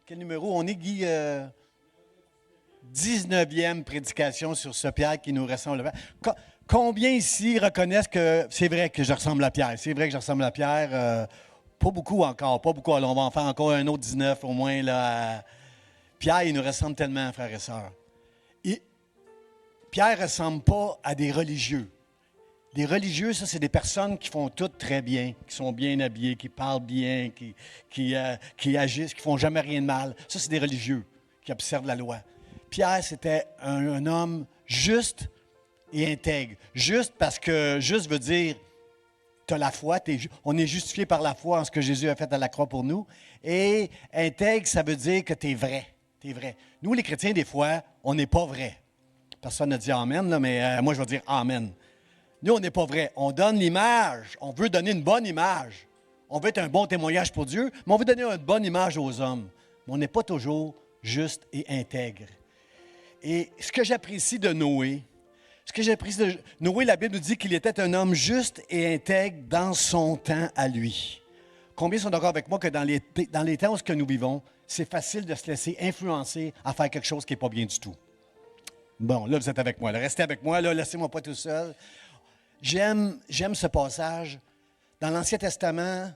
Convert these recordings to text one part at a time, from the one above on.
quel numéro? On est, Guy, 19e prédication sur ce Pierre qui nous ressemble. Combien ici reconnaissent que c'est vrai que je ressemble à Pierre? C'est vrai que je ressemble à Pierre. Pas beaucoup encore, pas beaucoup. Alors, on va en faire encore un autre 19 au moins. Là. Pierre, il nous ressemble tellement, frères et sœurs. Pierre ne ressemble pas à des religieux. Les religieux, ça, c'est des personnes qui font tout très bien, qui sont bien habillées, qui parlent bien, qui agissent, qui ne font jamais rien de mal. Ça, c'est des religieux qui observent la loi. Pierre, c'était un homme juste et intègre. Juste parce que juste veut dire, tu as la foi, on est justifié par la foi en ce que Jésus a fait à la croix pour nous. Et intègre, ça veut dire que tu es vrai. T'es vrai. Nous, les chrétiens, des fois, on n'est pas vrai. Personne n'a dit Amen, là, mais moi, je vais dire Amen. Nous, on n'est pas vrai. On donne l'image. On veut donner une bonne image. On veut être un bon témoignage pour Dieu, mais on veut donner une bonne image aux hommes. Mais on n'est pas toujours juste et intègre. Et ce que j'apprécie de Noé, Noé, la Bible nous dit qu'il était un homme juste et intègre dans son temps à lui. Combien sont d'accord avec moi que dans les temps où nous vivons, c'est facile de se laisser influencer à faire quelque chose qui n'est pas bien du tout? Bon, là, vous êtes avec moi. Là. Restez avec moi. Là, laissez-moi pas tout seul. J'aime ce passage. Dans l'Ancien Testament,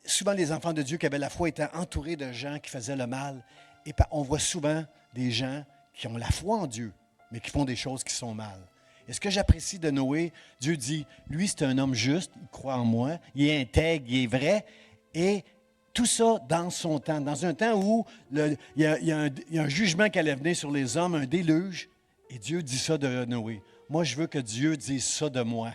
souvent les enfants de Dieu qui avaient la foi étaient entourés de gens qui faisaient le mal. Et on voit souvent des gens qui ont la foi en Dieu, mais qui font des choses qui sont mal. Et ce que j'apprécie de Noé, Dieu dit, lui, c'est un homme juste, il croit en moi, il est intègre, il est vrai, et tout ça dans son temps, dans un temps où il y a un jugement qui allait venir sur les hommes, un déluge, et Dieu dit ça de Noé. Moi, je veux que Dieu dise ça de moi.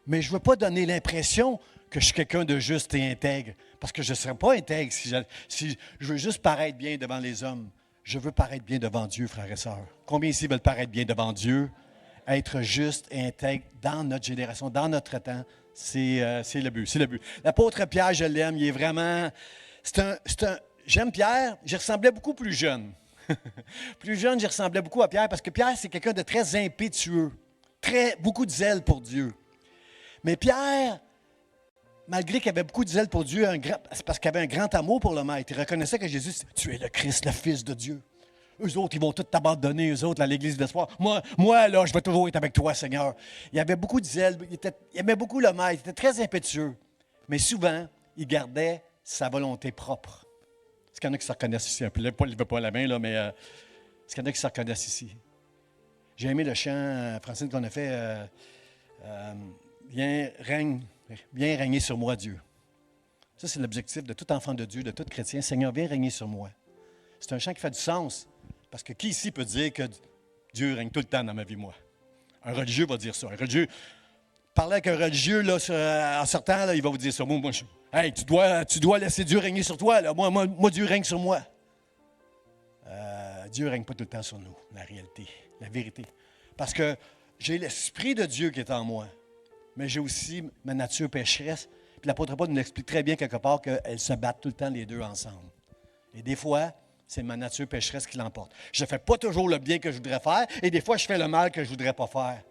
Mais je ne veux pas donner l'impression que je suis quelqu'un de juste et intègre, parce que je ne serais pas intègre si je veux juste paraître bien devant les hommes. Je veux paraître bien devant Dieu, frères et sœurs. Combien ici veulent paraître bien devant Dieu? Être juste et intègre dans notre génération, dans notre temps, c'est le but. C'est le but. L'apôtre Pierre, je l'aime, il est vraiment... J'aime Pierre, j'y ressemblais beaucoup plus jeune. Plus jeune, j'y ressemblais beaucoup à Pierre, parce que Pierre, c'est quelqu'un de très impétueux, beaucoup de zèle pour Dieu. Mais Pierre, malgré qu'il avait beaucoup de zèle pour Dieu, c'est parce qu'il avait un grand amour pour le Maître. Il reconnaissait que Jésus, tu es le Christ, le Fils de Dieu. Eux autres, ils vont tous t'abandonner, eux autres, à l'Église d'espoir. Moi, là, je vais toujours être avec toi, Seigneur. Il avait beaucoup de zèle, il aimait beaucoup le Maître, il était très impétueux. Mais souvent, il gardait sa volonté propre. Est-ce qu'il y en a qui se reconnaissent ici? Paul ne lève pas la main, là, mais est-ce qu'il y en a qui se reconnaissent ici? J'ai aimé le chant, Francine, qu'on a fait. Viens régner sur moi, Dieu. Ça, c'est l'objectif de tout enfant de Dieu, de tout chrétien. Seigneur, viens régner sur moi. C'est un chant qui fait du sens. Parce que qui ici peut dire que Dieu règne tout le temps dans ma vie, moi? Un religieux va dire ça. Un religieux, parler avec un religieux, là, en sortant, là, il va vous dire ça. Hey, tu dois laisser Dieu régner sur toi. Là. Moi, Dieu règne sur moi. Dieu ne règne pas tout le temps sur nous, la réalité, la vérité. Parce que j'ai l'Esprit de Dieu qui est en moi, mais j'ai aussi ma nature pécheresse. Puis l'apôtre Paul nous l'explique très bien quelque part qu'elles se battent tout le temps les deux ensemble. Et des fois, c'est ma nature pécheresse qui l'emporte. Je ne fais pas toujours le bien que je voudrais faire, et des fois, je fais le mal que je ne voudrais pas faire.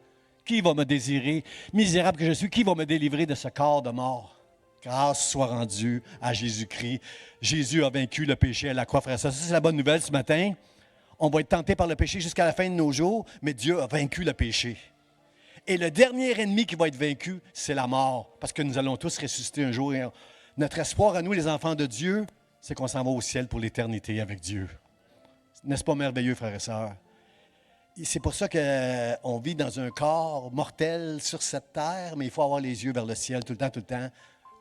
Qui va me désirer? Misérable que je suis, qui va me délivrer de ce corps de mort? Grâce soit rendue à Jésus-Christ. Jésus a vaincu le péché à la croix, frère. Ça, c'est la bonne nouvelle ce matin. On va être tenté par le péché jusqu'à la fin de nos jours, mais Dieu a vaincu le péché. Et le dernier ennemi qui va être vaincu, c'est la mort, parce que nous allons tous ressusciter un jour. Et notre espoir à nous, les enfants de Dieu, c'est qu'on s'en va au ciel pour l'éternité avec Dieu. N'est-ce pas merveilleux, frères et sœurs? Et c'est pour ça qu'on vit dans un corps mortel sur cette terre, mais il faut avoir les yeux vers le ciel tout le temps,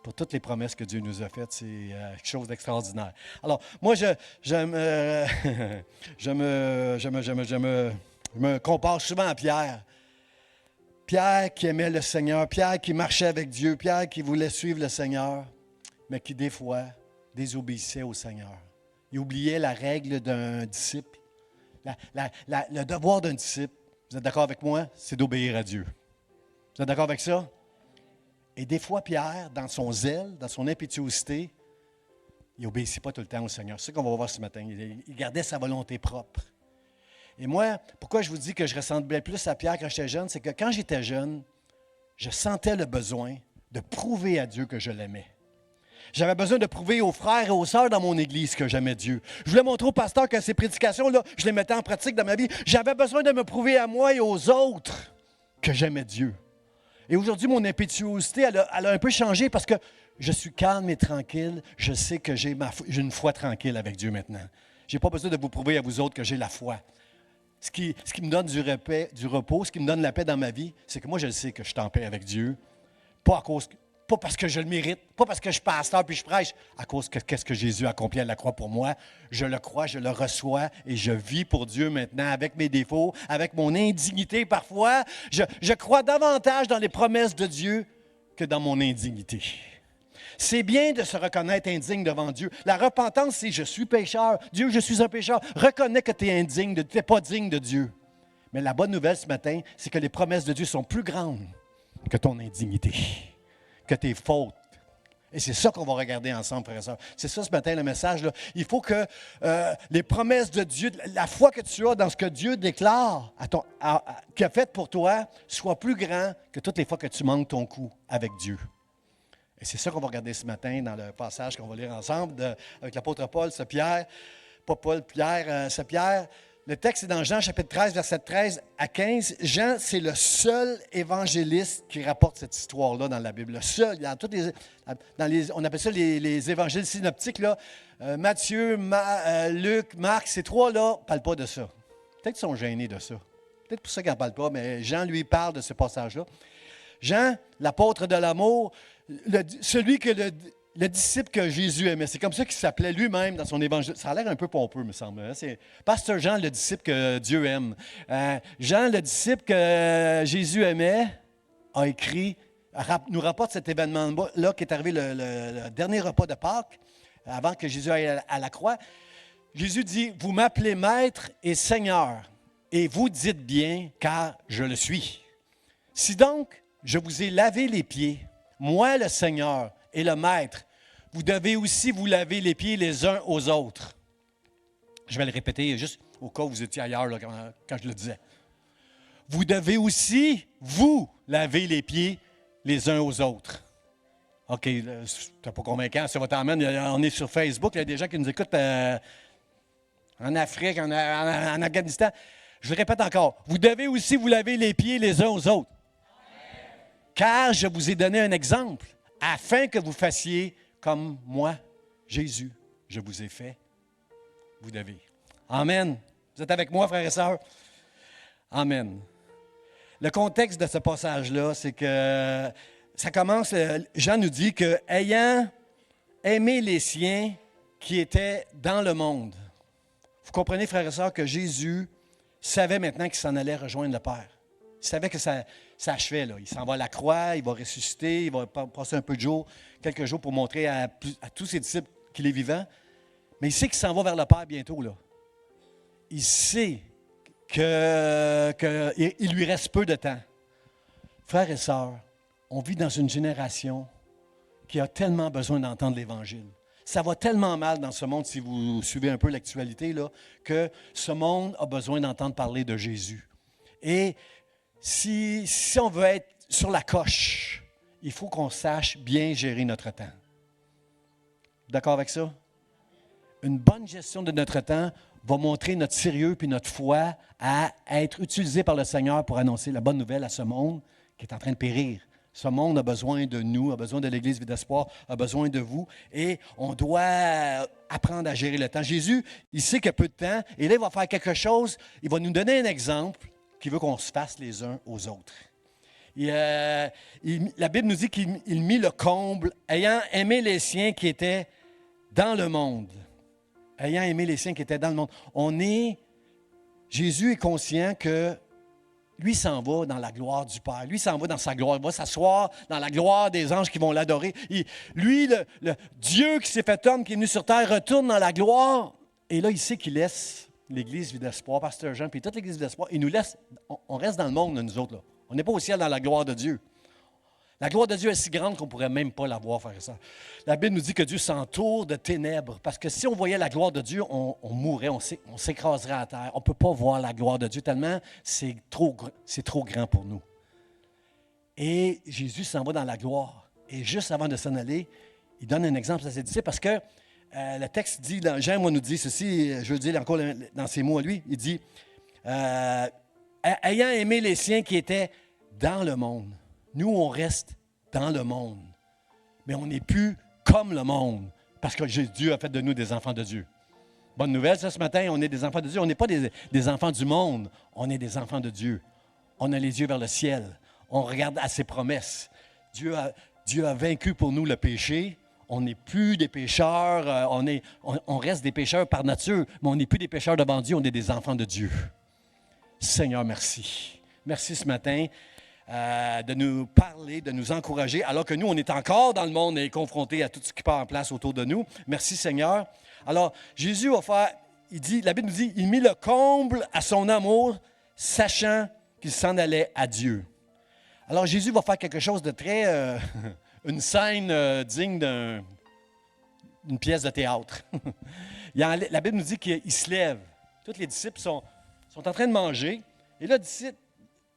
pour toutes les promesses que Dieu nous a faites. C'est quelque chose d'extraordinaire. Alors, moi, je me compare souvent à Pierre. Pierre qui aimait le Seigneur, Pierre qui marchait avec Dieu, Pierre qui voulait suivre le Seigneur, mais qui, des fois, désobéissait au Seigneur. Il oubliait la règle d'un disciple. Le devoir d'un disciple, vous êtes d'accord avec moi, c'est d'obéir à Dieu. Vous êtes d'accord avec ça? Et des fois, Pierre, dans son zèle, dans son impétuosité, il n'obéissait pas tout le temps au Seigneur. C'est ça qu'on va voir ce matin. Il gardait sa volonté propre. Et moi, pourquoi je vous dis que je ressemblais plus à Pierre quand j'étais jeune, c'est que quand j'étais jeune, je sentais le besoin de prouver à Dieu que je l'aimais. J'avais besoin de prouver aux frères et aux sœurs dans mon église que j'aimais Dieu. Je voulais montrer au pasteur que ces prédications-là, je les mettais en pratique dans ma vie. J'avais besoin de me prouver à moi et aux autres que j'aimais Dieu. Et aujourd'hui, mon impétuosité, elle a un peu changé parce que je suis calme et tranquille. Je sais que j'ai une foi tranquille avec Dieu maintenant. Je n'ai pas besoin de vous prouver à vous autres que j'ai la foi. Ce qui me donne du repos, ce qui me donne la paix dans ma vie, c'est que moi, je sais que je suis en paix avec Dieu. Pas parce que je le mérite, pas parce que je suis pasteur puis je prêche, à cause de qu'est-ce que Jésus a accompli à la croix pour moi. Je le crois, je le reçois et je vis pour Dieu maintenant avec mes défauts, avec mon indignité parfois. Je crois davantage dans les promesses de Dieu que dans mon indignité. C'est bien de se reconnaître indigne devant Dieu. La repentance, c'est « je suis pécheur ». Dieu, je suis un pécheur. Reconnais que tu es indigne, tu n'es pas digne de Dieu. Mais la bonne nouvelle ce matin, c'est que les promesses de Dieu sont plus grandes que ton indignité, que tes fautes. Et c'est ça qu'on va regarder ensemble, frères et sœurs. C'est ça ce matin, le message, là. Il faut que les promesses de Dieu, la foi que tu as dans ce que Dieu déclare, qu'il a fait pour toi, soit plus grand que toutes les fois que tu manques ton coup avec Dieu. Et c'est ça qu'on va regarder ce matin dans le passage qu'on va lire ensemble avec l'apôtre Paul, c'est Pierre. Pas Paul, Pierre, c'est Pierre. Le texte est dans Jean, chapitre 13, verset 13 à 15. Jean, c'est le seul évangéliste qui rapporte cette histoire-là dans la Bible. Le seul. On appelle ça les évangiles synoptiques. Là. Matthieu, Luc, Marc, ces trois-là ne parlent pas de ça. Peut-être qu'ils sont gênés de ça. Peut-être pour ça qu'ils n'en parlent pas, mais Jean, lui, parle de ce passage-là. Jean, l'apôtre de l'amour, celui que le disciple que Jésus aimait. C'est comme ça qu'il s'appelait lui-même dans son évangile. Ça a l'air un peu pompeux, me semble. Hein? C'est Pasteur Jean, le disciple que Dieu aime. Jean, le disciple que Jésus aimait, a écrit, nous rapporte cet événement-là qui est arrivé le dernier repas de Pâques, avant que Jésus aille à la croix. Jésus dit, « Vous m'appelez Maître et Seigneur, et vous dites bien, car je le suis. Si donc, je vous ai lavé les pieds, moi le Seigneur et le Maître, vous devez aussi vous laver les pieds les uns aux autres. » Je vais le répéter juste au cas où vous étiez ailleurs là, quand je le disais. Vous devez aussi vous laver les pieds les uns aux autres. OK, c'est pas convaincant, ça va t'emmener. On est sur Facebook, il y a des gens qui nous écoutent en Afrique, en Afghanistan. Je le répète encore. Vous devez aussi vous laver les pieds les uns aux autres. Car je vous ai donné un exemple, afin que vous fassiez comme moi, Jésus, je vous ai fait. Vous devez. Amen. Vous êtes avec moi, frères et sœurs? Amen. Le contexte de ce passage-là, c'est que ça commence, Jean nous dit que, ayant aimé les siens qui étaient dans le monde, vous comprenez, frères et sœurs, que Jésus savait maintenant qu'il s'en allait rejoindre le Père. Il savait que ça achevait. Là. Il s'en va à la croix, il va ressusciter, il va passer un peu de jours, quelques jours pour montrer à tous ses disciples qu'il est vivant. Mais il sait qu'il s'en va vers le Père bientôt. Là. Il sait qu'il lui reste peu de temps. Frères et sœurs, on vit dans une génération qui a tellement besoin d'entendre l'Évangile. Ça va tellement mal dans ce monde, si vous suivez un peu l'actualité, là, que ce monde a besoin d'entendre parler de Jésus. Et si on veut être sur la coche, il faut qu'on sache bien gérer notre temps. D'accord avec ça? Une bonne gestion de notre temps va montrer notre sérieux puis notre foi à être utilisé par le Seigneur pour annoncer la bonne nouvelle à ce monde qui est en train de périr. Ce monde a besoin de nous, a besoin de l'Église Vie d'Espoir, a besoin de vous. Et on doit apprendre à gérer le temps. Jésus, il sait qu'il y a peu de temps. Et là, il va faire quelque chose. Il va nous donner un exemple qu'il veut qu'on se fasse les uns aux autres. La Bible nous dit qu'il mit le comble, ayant aimé les siens qui étaient dans le monde. Ayant aimé les siens qui étaient dans le monde. Jésus est conscient que lui s'en va dans la gloire du Père. Lui s'en va dans sa gloire. Il va s'asseoir dans la gloire des anges qui vont l'adorer. Lui, le Dieu qui s'est fait homme, qui est venu sur terre, retourne dans la gloire. Et là, il sait qu'il laisse l'Église Vie d'Espoir, Pasteur Jean, puis toute l'Église Vie d'Espoir. Il nous laisse, on reste dans le monde, nous autres. Là. On n'est pas au ciel dans la gloire de Dieu. La gloire de Dieu est si grande qu'on ne pourrait même pas la voir, frère et sœur. La Bible nous dit que Dieu s'entoure de ténèbres, parce que si on voyait la gloire de Dieu, on mourrait, on s'écraserait à terre. On ne peut pas voir la gloire de Dieu tellement c'est trop grand pour nous. Et Jésus s'en va dans la gloire. Et juste avant de s'en aller, il donne un exemple à ses disciples parce que le texte dit, Jean nous dit ceci, je veux le dire encore dans ses mots à lui, il dit, ayant aimé les siens qui étaient dans le monde, nous on reste dans le monde, mais on n'est plus comme le monde parce que Dieu a fait de nous des enfants de Dieu. Bonne nouvelle, ça, ce matin, on est des enfants de Dieu. On n'est pas des enfants du monde, on est des enfants de Dieu. On a les yeux vers le ciel. On regarde à ses promesses. Dieu a vaincu pour nous le péché. On n'est plus des pécheurs. On reste des pécheurs par nature, mais on n'est plus des pécheurs devant Dieu. On est des enfants de Dieu. Seigneur, merci. Merci ce matin de nous parler, de nous encourager, alors que nous, on est encore dans le monde et confrontés à tout ce qui part en place autour de nous. Merci, Seigneur. Alors, Jésus va faire, la Bible nous dit, il mit le comble à son amour, sachant qu'il s'en allait à Dieu. Alors, Jésus va faire quelque chose de très, une scène digne d'une pièce de théâtre. La Bible nous dit qu'il se lève. Tous les disciples sont en train de manger. Et là,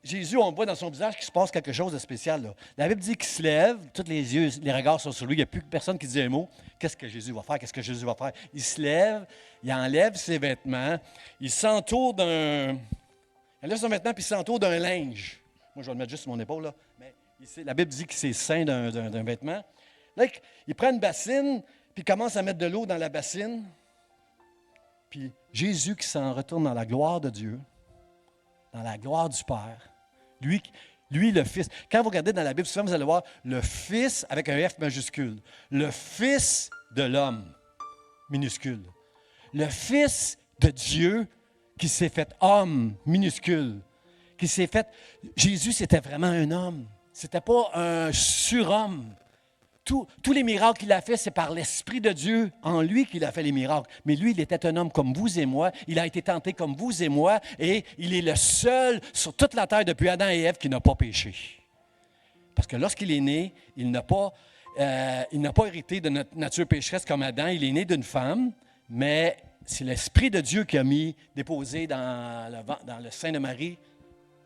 Jésus, on voit dans son visage qu'il se passe quelque chose de spécial. Là. La Bible dit qu'il se lève, tous les yeux, les regards sont sur lui, il n'y a plus personne qui dit un mot. Qu'est-ce que Jésus va faire? Qu'est-ce que Jésus va faire? Il se lève, il enlève ses vêtements, il s'entoure d'un... Il enlève son vêtement puis il s'entoure d'un linge. Moi, je vais le mettre juste sur mon épaule, là. Mais la Bible dit que c'est saint d'un vêtement. Là, il prend une bassine, puis il commence à mettre de l'eau dans la bassine. Puis Jésus qui s'en retourne dans la gloire de Dieu, dans la gloire du Père. Lui, le Fils. Quand vous regardez dans la Bible, souvent, vous allez voir le Fils avec un F majuscule. Le Fils de l'homme, minuscule. Le Fils de Dieu qui s'est fait homme, minuscule. Jésus, c'était vraiment un homme. C'était pas un surhomme. Tous les miracles qu'il a fait, c'est par l'Esprit de Dieu en lui qu'il a fait les miracles. Mais lui, il était un homme comme vous et moi. Il a été tenté comme vous et moi. Et il est le seul sur toute la terre depuis Adam et Ève qui n'a pas péché. Parce que lorsqu'il est né, il n'a pas hérité de notre nature pécheresse comme Adam. Il est né d'une femme, mais c'est l'Esprit de Dieu qui a déposé dans le sein de Marie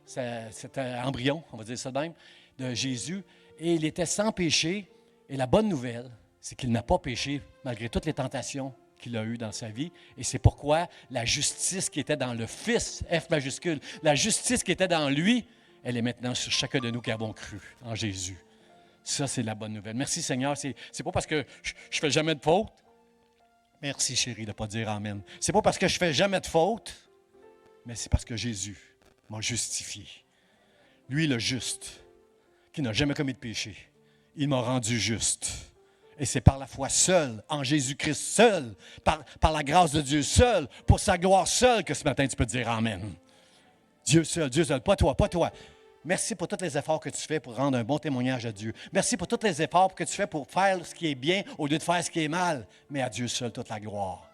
cet embryon, on va dire ça de même, de Jésus. Et il était sans péché. Et la bonne nouvelle, c'est qu'il n'a pas péché malgré toutes les tentations qu'il a eues dans sa vie. Et c'est pourquoi la justice qui était dans le Fils, F majuscule, la justice qui était dans lui, elle est maintenant sur chacun de nous qui avons cru en Jésus. Ça, c'est la bonne nouvelle. Merci Seigneur. C'est pas parce que je ne fais jamais de faute. Merci chérie de ne pas dire amen. C'est pas parce que je ne fais jamais de faute, mais c'est parce que Jésus m'a justifié. Lui, le juste, qui n'a jamais commis de péché. Il m'a rendu juste. Et c'est par la foi seule, en Jésus-Christ seul, par la grâce de Dieu seul, pour sa gloire seule, que ce matin tu peux dire amen. Dieu seul, pas toi, pas toi. Merci pour tous les efforts que tu fais pour rendre un bon témoignage à Dieu. Merci pour tous les efforts que tu fais pour faire ce qui est bien au lieu de faire ce qui est mal. Mais à Dieu seul, toute la gloire.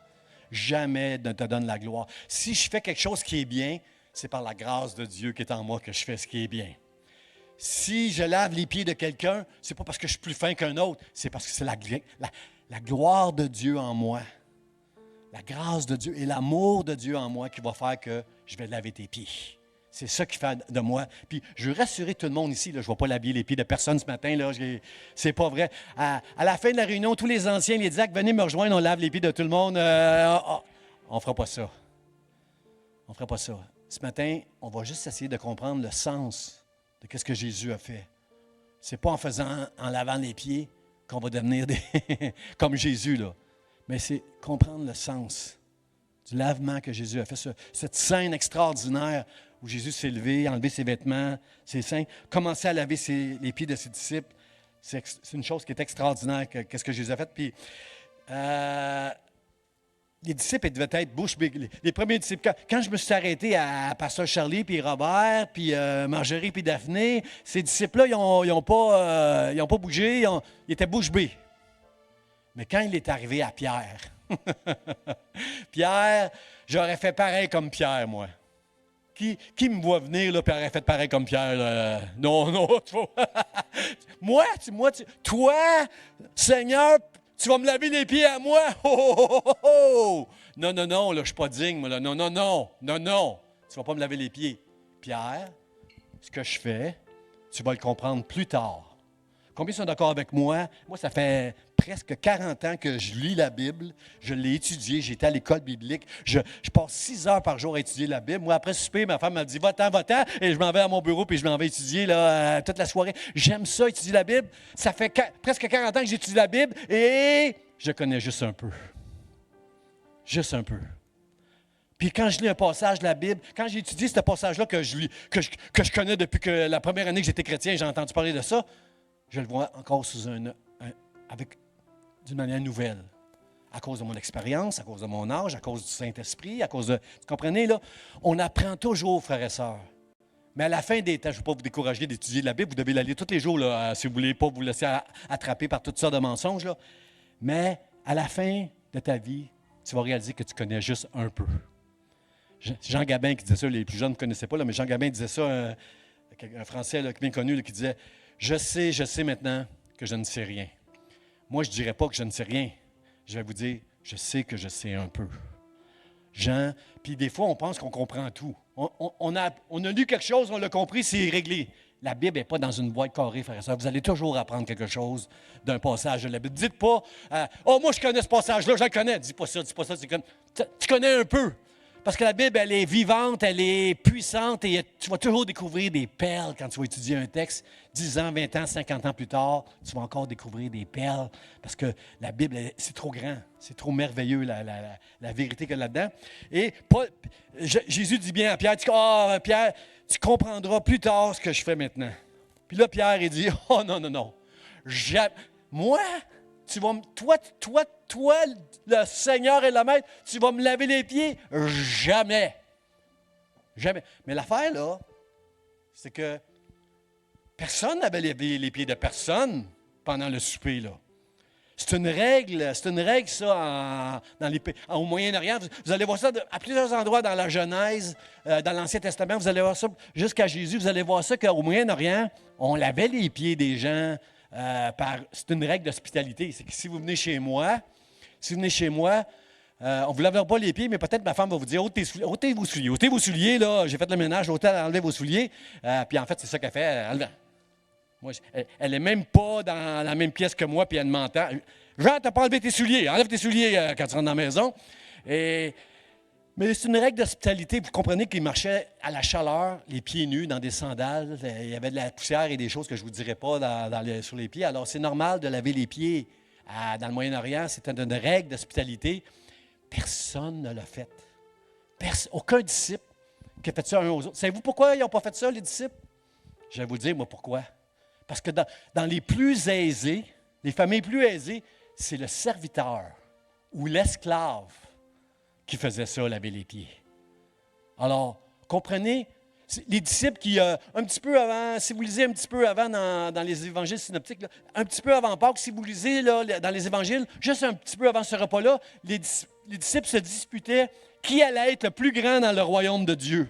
Jamais ne te donne la gloire. Si je fais quelque chose qui est bien, c'est par la grâce de Dieu qui est en moi que je fais ce qui est bien. Si je lave les pieds de quelqu'un, ce n'est pas parce que je suis plus fin qu'un autre, c'est parce que c'est la gloire de Dieu en moi, la grâce de Dieu et l'amour de Dieu en moi qui va faire que je vais laver tes pieds. C'est ça qui fait de moi. Puis je veux rassurer tout le monde ici, là, je ne vais pas laver les pieds de personne ce matin, là, c'est pas vrai. À la fin de la réunion, tous les anciens, les diacres, venez me rejoindre, on lave les pieds de tout le monde. On ne fera pas ça. On ne fera pas ça. Ce matin, on va juste essayer de comprendre le sens de ce que Jésus a fait. Ce n'est pas en lavant les pieds qu'on va devenir comme Jésus, là. Mais c'est comprendre le sens du lavement que Jésus a fait. Cette scène extraordinaire où Jésus s'est levé, enlevé ses vêtements, ses seins, commencer à laver les pieds de ses disciples. C'est une chose qui est extraordinaire, qu'est-ce que Jésus a fait. Puis, les disciples, ils devaient être bouche bée. Les premiers disciples, quand je me suis arrêté à Pasteur Charlie, puis Robert, puis Marjorie, puis Daphné, ces disciples-là, ils n'ont pas bougé, ils étaient bouche bée. Mais quand il est arrivé à Pierre, Pierre, j'aurais fait pareil comme Pierre, moi. Qui me voit venir, là, puis aurait fait pareil comme Pierre? Non, toi, Seigneur, tu vas me laver les pieds à moi? Oh. Non, là, je ne suis pas digne, moi, là. Non. Tu ne vas pas me laver les pieds. Pierre, ce que je fais, tu vas le comprendre plus tard. Combien sont d'accord avec moi? Moi, ça fait presque 40 ans que je lis la Bible. Je l'ai étudiée. J'étais à l'école biblique. Je passe 6 heures par jour à étudier la Bible. Moi, après souper, ma femme m'a dit « Va-t'en, va-t'en ». Et je m'en vais à mon bureau puis je m'en vais étudier là, toute la soirée. J'aime ça, étudier la Bible. Ça fait presque 40 ans que j'étudie la Bible et je connais juste un peu. Juste un peu. Puis quand je lis un passage de la Bible, quand j'ai étudié ce passage-là que je connais depuis que la première année que j'étais chrétien, j'ai entendu parler de ça, je le vois encore d'une manière nouvelle. À cause de mon expérience, à cause de mon âge, à cause du Saint-Esprit, à cause de... Vous comprenez, là? On apprend toujours, frères et sœurs. Mais à la fin des temps, je ne veux pas vous décourager d'étudier la Bible, vous devez la lire tous les jours, là, si vous ne voulez pas vous laisser attraper par toutes sortes de mensonges. Là. Mais à la fin de ta vie, tu vas réaliser que tu connais juste un peu. Jean Gabin qui disait ça, les plus jeunes ne connaissaient pas, là, mais Jean Gabin disait ça, un Français là, bien connu, là, qui disait « Je sais maintenant que je ne sais rien. » Moi, je ne dirais pas que je ne sais rien. Je vais vous dire « Je sais que je sais un peu. » Jean, puis des fois, on pense qu'on comprend tout. On a lu quelque chose, on l'a compris, c'est réglé. La Bible n'est pas dans une boîte carrée, frères et sœurs. Vous allez toujours apprendre quelque chose d'un passage de la Bible. Dites pas « Oh, moi, je connais ce passage-là, je le connais. » Dis pas ça. Tu connais un peu. Parce que la Bible, elle est vivante, elle est puissante et tu vas toujours découvrir des perles quand tu vas étudier un texte. 10 ans, 20 ans, 50 ans plus tard, tu vas encore découvrir des perles parce que la Bible, c'est trop grand, c'est trop merveilleux la vérité qu'il y a là-dedans. Et Jésus dit bien à Pierre, Pierre, tu comprendras plus tard ce que je fais maintenant. Puis là, Pierre, il dit, oh non, moi, toi, le Seigneur et le Maître, tu vas me laver les pieds? Jamais. Jamais. Mais l'affaire, là, c'est que personne n'avait lavé les pieds de personne pendant le souper, là. C'est une règle, ça, au Moyen-Orient. Vous allez voir ça à plusieurs endroits dans la Genèse, dans l'Ancien Testament. Vous allez voir ça jusqu'à Jésus. Vous allez voir ça qu'au Moyen-Orient, on lavait les pieds des gens. C'est une règle d'hospitalité. C'est que si vous venez chez moi, on ne vous lavera pas les pieds, mais peut-être ma femme va vous dire ôtez vos souliers, là, j'ai fait le ménage, enlevez vos souliers. Puis en fait, c'est ça qu'elle fait. Elle n'est même pas dans la même pièce que moi, puis elle m'entend. Jean, tu n'as pas enlevé tes souliers. Enlève tes souliers quand tu rentres dans la maison. Mais c'est une règle d'hospitalité. Vous comprenez qu'il marchait à la chaleur, les pieds nus, dans des sandales. Il y avait de la poussière et des choses que je ne vous dirai pas sur les pieds. Alors, c'est normal de laver les pieds dans le Moyen-Orient. C'était une règle d'hospitalité. Personne ne l'a fait. Aucun disciple qui a fait ça un aux autres. Savez-vous pourquoi ils n'ont pas fait ça, les disciples? Je vais vous dire, moi, pourquoi. Parce que dans les plus aisés, les familles plus aisées, c'est le serviteur ou l'esclave qui faisait ça, laver les pieds. Alors, comprenez, les disciples qui, un petit peu avant, si vous lisez un petit peu avant dans les évangiles synoptiques, là, un petit peu avant Pâques, si vous lisez là, dans les évangiles, juste un petit peu avant ce repas-là, les disciples se disputaient qui allait être le plus grand dans le royaume de Dieu.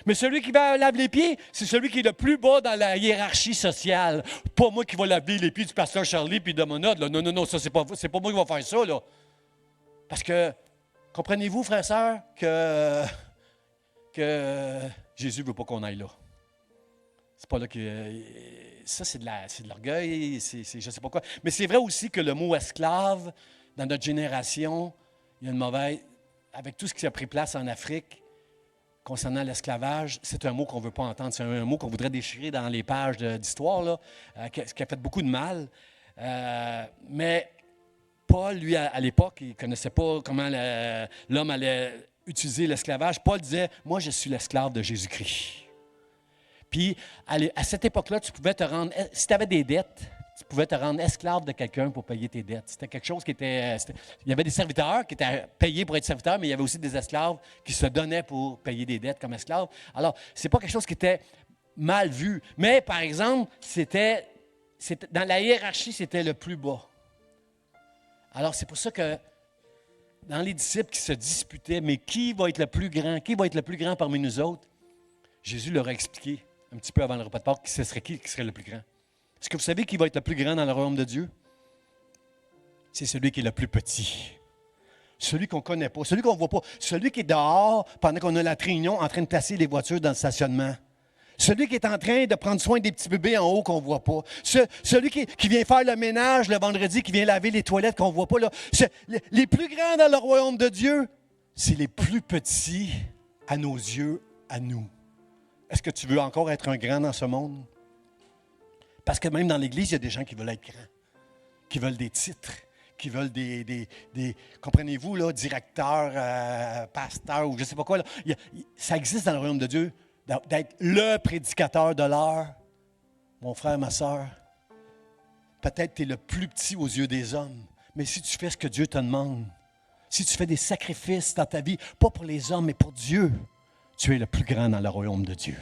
Mais celui qui va laver les pieds, c'est celui qui est le plus bas dans la hiérarchie sociale. Pas moi qui va laver les pieds du pasteur Charlie puis de mon autre. Là. Non, ça, c'est pas moi qui va faire ça. Là. Parce que, comprenez-vous, frères et sœurs, que Jésus ne veut pas qu'on aille là. C'est pas là que... Ça, c'est de l'orgueil, je ne sais pas quoi. Mais c'est vrai aussi que le mot « esclave », dans notre génération, il y a une mauvaise... Avec tout ce qui a pris place en Afrique, concernant l'esclavage, c'est un mot qu'on ne veut pas entendre. C'est un mot qu'on voudrait déchirer dans les pages d'histoire, là, qui a fait beaucoup de mal. Mais Paul, lui, à l'époque, il ne connaissait pas comment l'homme allait utiliser l'esclavage. Paul disait, « Moi, je suis l'esclave de Jésus-Christ. » Puis, à cette époque-là, tu pouvais te rendre... Si tu avais des dettes, tu pouvais te rendre esclave de quelqu'un pour payer tes dettes. C'était quelque chose qui était... Il y avait des serviteurs qui étaient payés pour être serviteurs, mais il y avait aussi des esclaves qui se donnaient pour payer des dettes comme esclaves. Alors, ce n'est pas quelque chose qui était mal vu. Mais, par exemple, dans la hiérarchie, c'était le plus bas. Alors, c'est pour ça que dans les disciples qui se disputaient, mais qui va être le plus grand? Qui va être le plus grand parmi nous autres? Jésus leur a expliqué un petit peu avant le repas de Pâques ce serait qui serait le plus grand. Est-ce que vous savez qui va être le plus grand dans le royaume de Dieu? C'est celui qui est le plus petit. Celui qu'on ne connaît pas, celui qu'on ne voit pas, celui qui est dehors pendant qu'on a la réunion en train de placer les voitures dans le stationnement. Celui qui est en train de prendre soin des petits bébés en haut qu'on ne voit pas. Celui qui vient faire le ménage le vendredi, qui vient laver les toilettes qu'on ne voit pas. Là. Les plus grands dans le royaume de Dieu, c'est les plus petits à nos yeux, à nous. Est-ce que tu veux encore être un grand dans ce monde? Parce que même dans l'Église, il y a des gens qui veulent être grands, qui veulent des titres, qui veulent des comprenez-vous, là, directeurs, pasteurs ou je ne sais pas quoi. Là. Ça existe dans le royaume de Dieu, d'être le prédicateur de l'heure. Mon frère, ma soeur, peut-être tu es le plus petit aux yeux des hommes, mais si tu fais ce que Dieu te demande, si tu fais des sacrifices dans ta vie, pas pour les hommes, mais pour Dieu, tu es le plus grand dans le royaume de Dieu.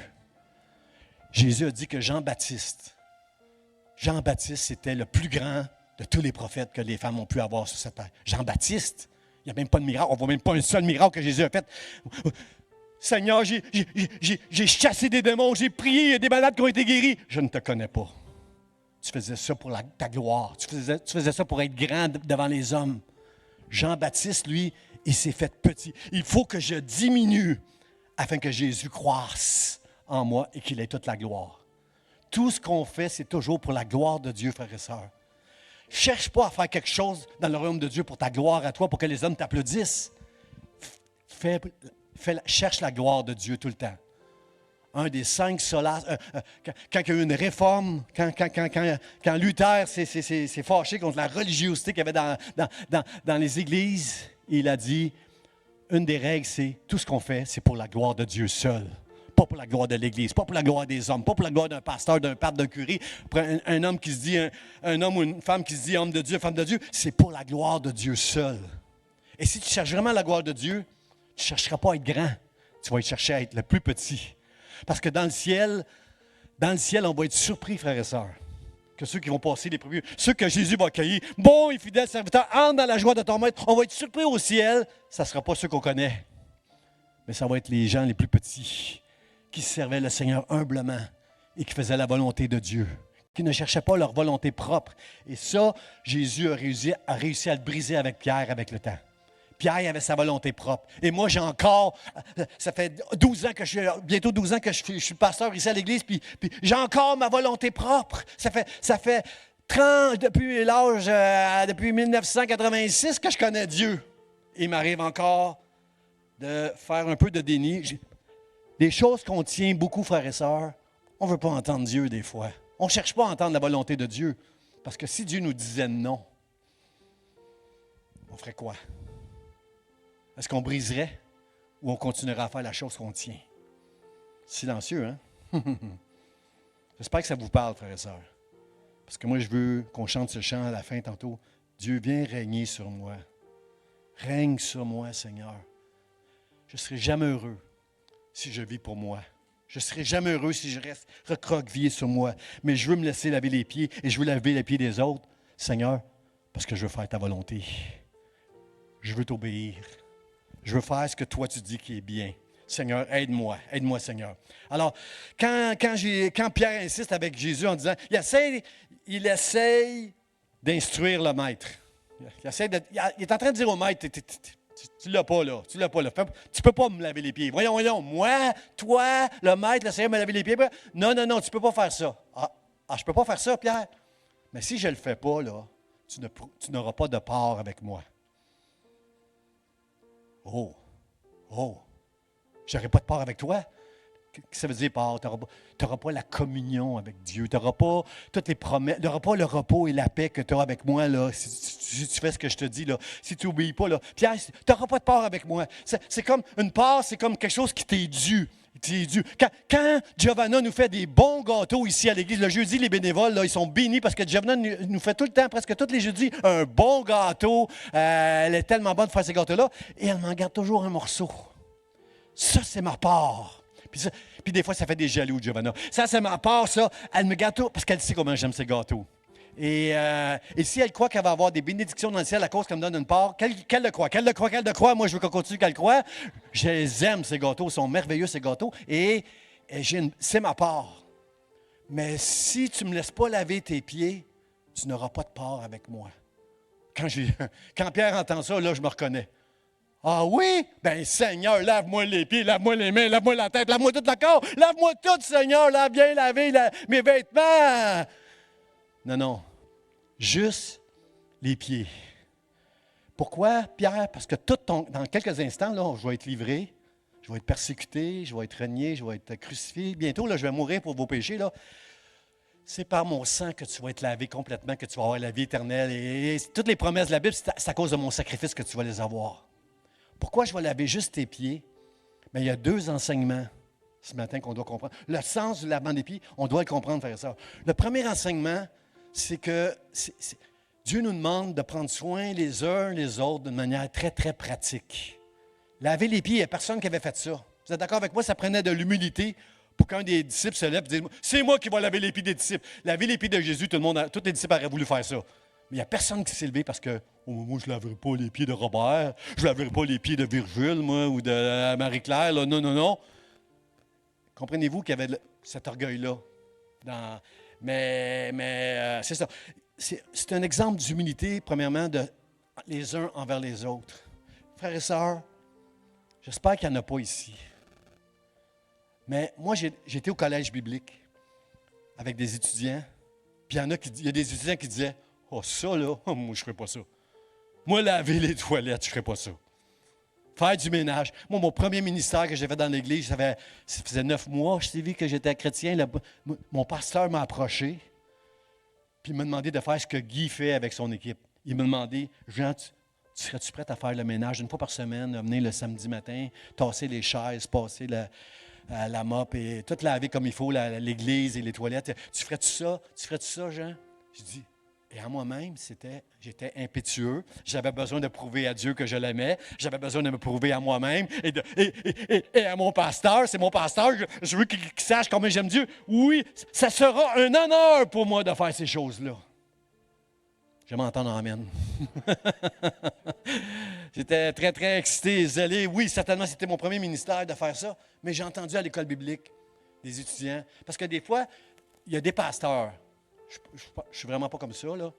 Jésus a dit que Jean-Baptiste, c'était le plus grand de tous les prophètes que les femmes ont pu avoir sur cette terre. Jean-Baptiste, il n'y a même pas de miracle. On ne voit même pas un seul miracle que Jésus a fait. Seigneur, j'ai chassé des démons, j'ai prié, il y a des malades qui ont été guéris. Je ne te connais pas. Tu faisais ça pour ta gloire. Tu faisais ça pour être grand devant les hommes. Jean-Baptiste, lui, il s'est fait petit. Il faut que je diminue afin que Jésus croisse en moi et qu'il ait toute la gloire. Tout ce qu'on fait, c'est toujours pour la gloire de Dieu, frères et sœurs. Cherche pas à faire quelque chose dans le royaume de Dieu pour ta gloire à toi, pour que les hommes t'applaudissent. Cherche la gloire de Dieu tout le temps. Un des 5 solaces, quand il y a eu une réforme, quand Luther s'est fâché contre la religiosité qu'il y avait dans les églises, il a dit, une des règles, c'est tout ce qu'on fait, c'est pour la gloire de Dieu seul. Pas pour la gloire de l'Église, pas pour la gloire des hommes, pas pour la gloire d'un pasteur, d'un pape, d'un curé, pour un homme qui se dit, un homme ou une femme qui se dit homme de Dieu, femme de Dieu, c'est pour la gloire de Dieu seul. Et si tu cherches vraiment la gloire de Dieu, tu ne chercheras pas à être grand, tu vas chercher à être le plus petit. Parce que dans le ciel, on va être surpris, frères et sœurs, que ceux qui vont passer les premiers, ceux que Jésus va accueillir, bon et fidèle serviteur, entre dans la joie de ton maître, on va être surpris au ciel, ça ne sera pas ceux qu'on connaît, mais ça va être les gens les plus petits, qui servaient le Seigneur humblement et qui faisaient la volonté de Dieu, qui ne cherchaient pas leur volonté propre. Et ça, Jésus a réussi à le briser avec Pierre avec le temps. Pierre avait sa volonté propre. Et moi, j'ai encore, ça fait 12 ans que bientôt 12 ans que je suis pasteur ici à l'Église, puis j'ai encore ma volonté propre. Ça fait 30, depuis 1986 que je connais Dieu. Il m'arrive encore de faire un peu de déni. Des choses qu'on tient beaucoup, frères et sœurs, on ne veut pas entendre Dieu des fois. On ne cherche pas à entendre la volonté de Dieu. Parce que si Dieu nous disait non, on ferait quoi? Est-ce qu'on briserait ou on continuerait à faire la chose qu'on tient? Silencieux, hein? J'espère que ça vous parle, frères et sœurs. Parce que moi, je veux qu'on chante ce chant à la fin tantôt. Dieu, viens régner sur moi. Règne sur moi, Seigneur. Je ne serai jamais heureux si je vis pour moi. Je ne serai jamais heureux si je reste recroquevillé sur moi. Mais je veux me laisser laver les pieds et je veux laver les pieds des autres, Seigneur, parce que je veux faire ta volonté. Je veux t'obéir. Je veux faire ce que toi tu dis qui est bien. Seigneur, aide-moi, Seigneur. Alors, quand Pierre insiste avec Jésus en disant, il essaye d'instruire le maître. Il est en train de dire au maître, tu ne l'as pas là, tu ne ne peux pas me laver les pieds. Voyons, moi, toi, le maître, le Seigneur me laver les pieds. Non, tu ne peux pas faire ça. Je ne peux pas faire ça, Pierre. Mais si je ne le fais pas, là, tu n'auras pas de part avec moi. Oh, je n'aurai pas de part avec toi. Qu'est-ce que ça veut dire part? Tu n'auras pas la communion avec Dieu. Tu n'auras pas toutes les promesses. Tu n'auras pas le repos et la paix que tu as avec moi là, si tu fais ce que je te dis. Là, si tu n'obéis pas. Là. Pierre, tu n'auras pas de part avec moi. C'est comme une part, c'est comme quelque chose qui t'est dû. Quand Giovanna nous fait des bons gâteaux ici à l'église, le jeudi, les bénévoles, là, ils sont bénis parce que Giovanna nous fait tout le temps, presque tous les jeudis, un bon gâteau. Elle est tellement bonne de faire ces gâteaux-là. Et elle m'en garde toujours un morceau. Ça, c'est ma part. Puis des fois, ça fait des jaloux, Giovanna. Ça, c'est ma part, ça. Elle me garde tout parce qu'elle sait comment j'aime ces gâteaux. Et si elle croit qu'elle va avoir des bénédictions dans le ciel à cause qu'elle me donne une part, qu'elle le croit. Moi, je veux qu'elle continue qu'elle le croit. Je les aime, ces gâteaux. Ils sont merveilleux, ces gâteaux. Et c'est ma part. Mais si tu ne me laisses pas laver tes pieds, tu n'auras pas de part avec moi. Quand Pierre entend ça, là, je me reconnais. Ah oui? Ben Seigneur, lave-moi les pieds, lave-moi les mains, lave-moi la tête, lave-moi tout le corps, lave-moi tout, Seigneur, lave bien laver mes vêtements. Non, non, juste les pieds. Pourquoi, Pierre? Parce que dans quelques instants, là, je vais être livré, je vais être persécuté, je vais être renié, je vais être crucifié. Bientôt, là, je vais mourir pour vos péchés. Là. C'est par mon sang que tu vas être lavé complètement, que tu vas avoir la vie éternelle. Et toutes les promesses de la Bible, c'est à cause de mon sacrifice que tu vas les avoir. Pourquoi je vais laver juste tes pieds? Bien, il y a 2 enseignements ce matin qu'on doit comprendre. Le sens du lavement des pieds, on doit le comprendre, frère et sœur. Le premier enseignement, c'est que Dieu nous demande de prendre soin les uns les autres d'une manière très, très pratique. Laver les pieds, il n'y a personne qui avait fait ça. Vous êtes d'accord avec moi? Ça prenait de l'humilité pour qu'un des disciples se lève et dise « C'est moi qui vais laver les pieds des disciples. » Laver les pieds de Jésus, tous les disciples auraient voulu faire ça. Mais il n'y a personne qui s'est levé parce que « moi, je ne laverai pas les pieds de Robert. Je ne laverai pas les pieds de Virgile, moi, ou de Marie-Claire. Là. Non, non, non. » Comprenez-vous qu'il y avait cet orgueil-là? Mais c'est ça. C'est un exemple d'humilité, premièrement, les uns envers les autres. Frères et sœurs, j'espère qu'il n'y en a pas ici. Mais moi, j'étais au collège biblique avec des étudiants. Puis il y a des étudiants qui disaient « Oh, ça, là, moi, je ne ferais pas ça. Moi, laver les toilettes, je ne ferais pas ça. Faire du ménage. » Moi, mon premier ministère que j'ai fait dans l'Église, ça faisait 9 mois, je t'ai vu que j'étais chrétien. Mon pasteur m'a approché. Puis il m'a demandé de faire ce que Guy fait avec son équipe. Il m'a demandé, Jean, serais-tu prêt à faire le ménage 1 fois par semaine, venir le samedi matin, tasser les chaises, passer la mop et tout laver comme il faut, l'église et les toilettes. Tu ferais-tu ça? Tu ferais-tu ça, Jean? Je dis, et à moi-même, j'étais impétueux. J'avais besoin de prouver à Dieu que je l'aimais. J'avais besoin de me prouver à moi-même et à mon pasteur. C'est mon pasteur. Je veux qu'il sache combien j'aime Dieu. Oui, ça sera un honneur pour moi de faire ces choses-là. Je m'entends amen. J'étais très, très excité, zélé. Oui, certainement, c'était mon premier ministère de faire ça. Mais j'ai entendu à l'école biblique des étudiants. Parce que des fois, il y a des pasteurs. Je ne suis vraiment pas comme ça, là.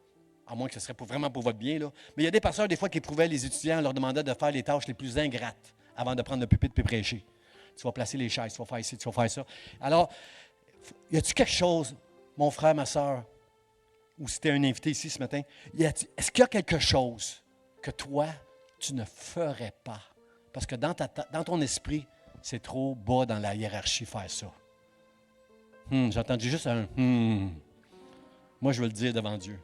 À moins que ce serait vraiment pour votre bien, là. Mais il y a des pasteurs, des fois, qui éprouvaient les étudiants en leur demandant de faire les tâches les plus ingrates avant de prendre le pupitre et prêcher. Tu vas placer les chaises, tu vas faire ici, tu vas faire ça. Alors, y a-t-il quelque chose, mon frère, ma soeur, ou si tu es un invité ici ce matin, est-ce qu'il y a quelque chose que toi, tu ne ferais pas? Parce que dans ton esprit, c'est trop bas dans la hiérarchie faire ça. J'ai entendu juste un Moi, je veux le dire devant Dieu.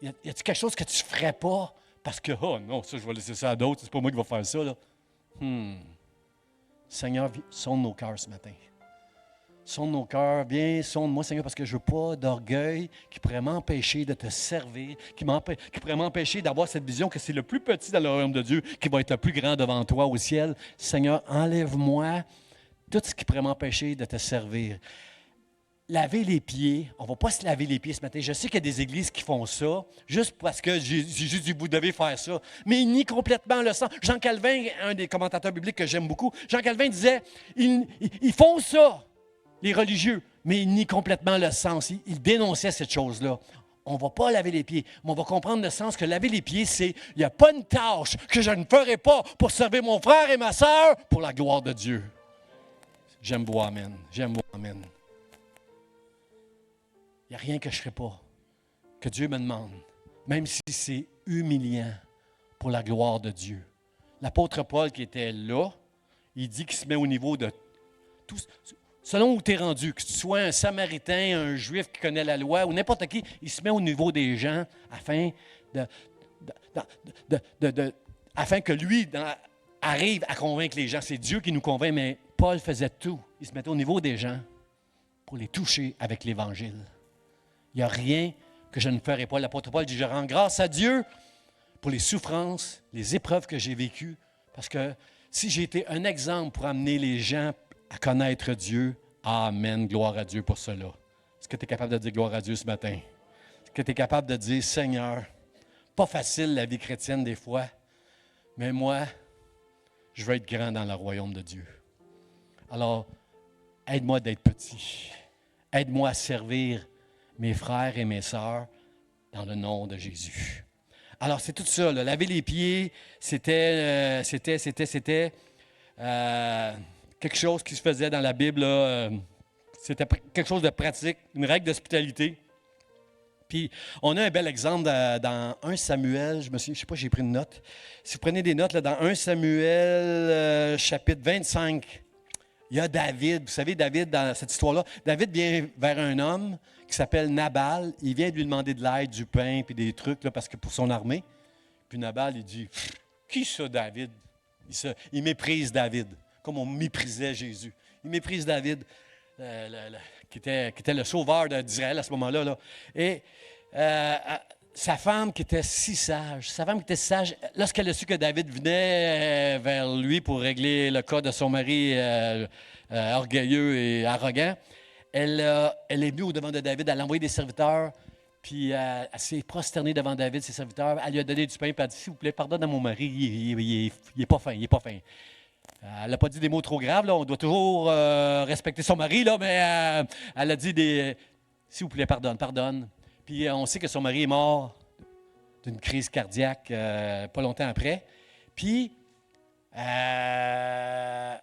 Y a-t-il quelque chose que tu ne ferais pas? Parce que, oh non, ça, je vais laisser ça à d'autres, c'est pas moi qui vais faire ça. Là. Seigneur, sonde nos cœurs ce matin. Sonde nos cœurs, viens, sonde-moi, Seigneur, parce que je ne veux pas d'orgueil qui pourrait m'empêcher de te servir, qui pourrait m'empêcher d'avoir cette vision que c'est le plus petit dans le royaume de Dieu qui va être le plus grand devant toi au ciel. Seigneur, enlève-moi tout ce qui pourrait m'empêcher de te servir. Laver les pieds, on ne va pas se laver les pieds ce matin. Je sais qu'il y a des églises qui font ça, juste parce que Jésus dit, vous devez faire ça. Mais ils nient complètement le sens. Jean Calvin, un des commentateurs bibliques que j'aime beaucoup, Jean Calvin disait, ils font ça, les religieux, mais ils nient complètement le sens. Ils dénonçaient cette chose-là. On ne va pas laver les pieds, mais on va comprendre le sens que laver les pieds, c'est, il n'y a pas une tâche que je ne ferai pas pour servir mon frère et ma sœur pour la gloire de Dieu. J'aime voir amen. J'aime voir amen. Il n'y a rien que je ne ferai pas, que Dieu me demande, même si c'est humiliant pour la gloire de Dieu. L'apôtre Paul qui était là, il dit qu'il se met au niveau de tout. Selon où tu es rendu, que tu sois un Samaritain, un Juif qui connaît la loi ou n'importe qui, il se met au niveau des gens afin afin que lui arrive à convaincre les gens. C'est Dieu qui nous convainc, mais Paul faisait tout. Il se mettait au niveau des gens pour les toucher avec l'Évangile. Il n'y a rien que je ne ferai pas. L'apôtre Paul dit, je rends grâce à Dieu pour les souffrances, les épreuves que j'ai vécues, parce que si j'ai été un exemple pour amener les gens à connaître Dieu, amen, gloire à Dieu pour cela. Est-ce que tu es capable de dire gloire à Dieu ce matin? Est-ce que tu es capable de dire, Seigneur, pas facile la vie chrétienne des fois, mais moi, je veux être grand dans le royaume de Dieu. Alors, aide-moi d'être petit. Aide-moi à servir mes frères et mes sœurs dans le nom de Jésus. Alors, c'est tout ça, là. Laver les pieds, c'était quelque chose qui se faisait dans la Bible, là. C'était quelque chose de pratique, une règle d'hospitalité. Puis, on a un bel exemple dans 1 Samuel, je ne sais pas, j'ai pris une note. Si vous prenez des notes, là, dans 1 Samuel, chapitre 25, il y a David. Vous savez, David, dans cette histoire-là, David vient vers un homme qui s'appelle Nabal. Il vient de lui demander de l'aide, du pain, puis des trucs, là, parce que pour son armée. Puis Nabal, il dit, « Qui ça, David? » Il méprise David, comme on méprisait Jésus. Il méprise David, qui était le sauveur d'Israël à ce moment-là. Là. Et sa femme qui était si sage, lorsqu'elle a su que David venait vers lui pour régler le cas de son mari orgueilleux et arrogant, elle est venue au-devant de David, elle a envoyé des serviteurs, puis elle s'est prosternée devant David, ses serviteurs, elle lui a donné du pain, puis elle a dit, s'il vous plaît, pardonne à mon mari, il n'est pas fin, il n'est pas fin. Elle n'a pas dit des mots trop graves, là. On doit toujours respecter son mari, là, mais elle a dit s'il vous plaît, pardonne. Puis on sait que son mari est mort d'une crise cardiaque pas longtemps après. Puis, quand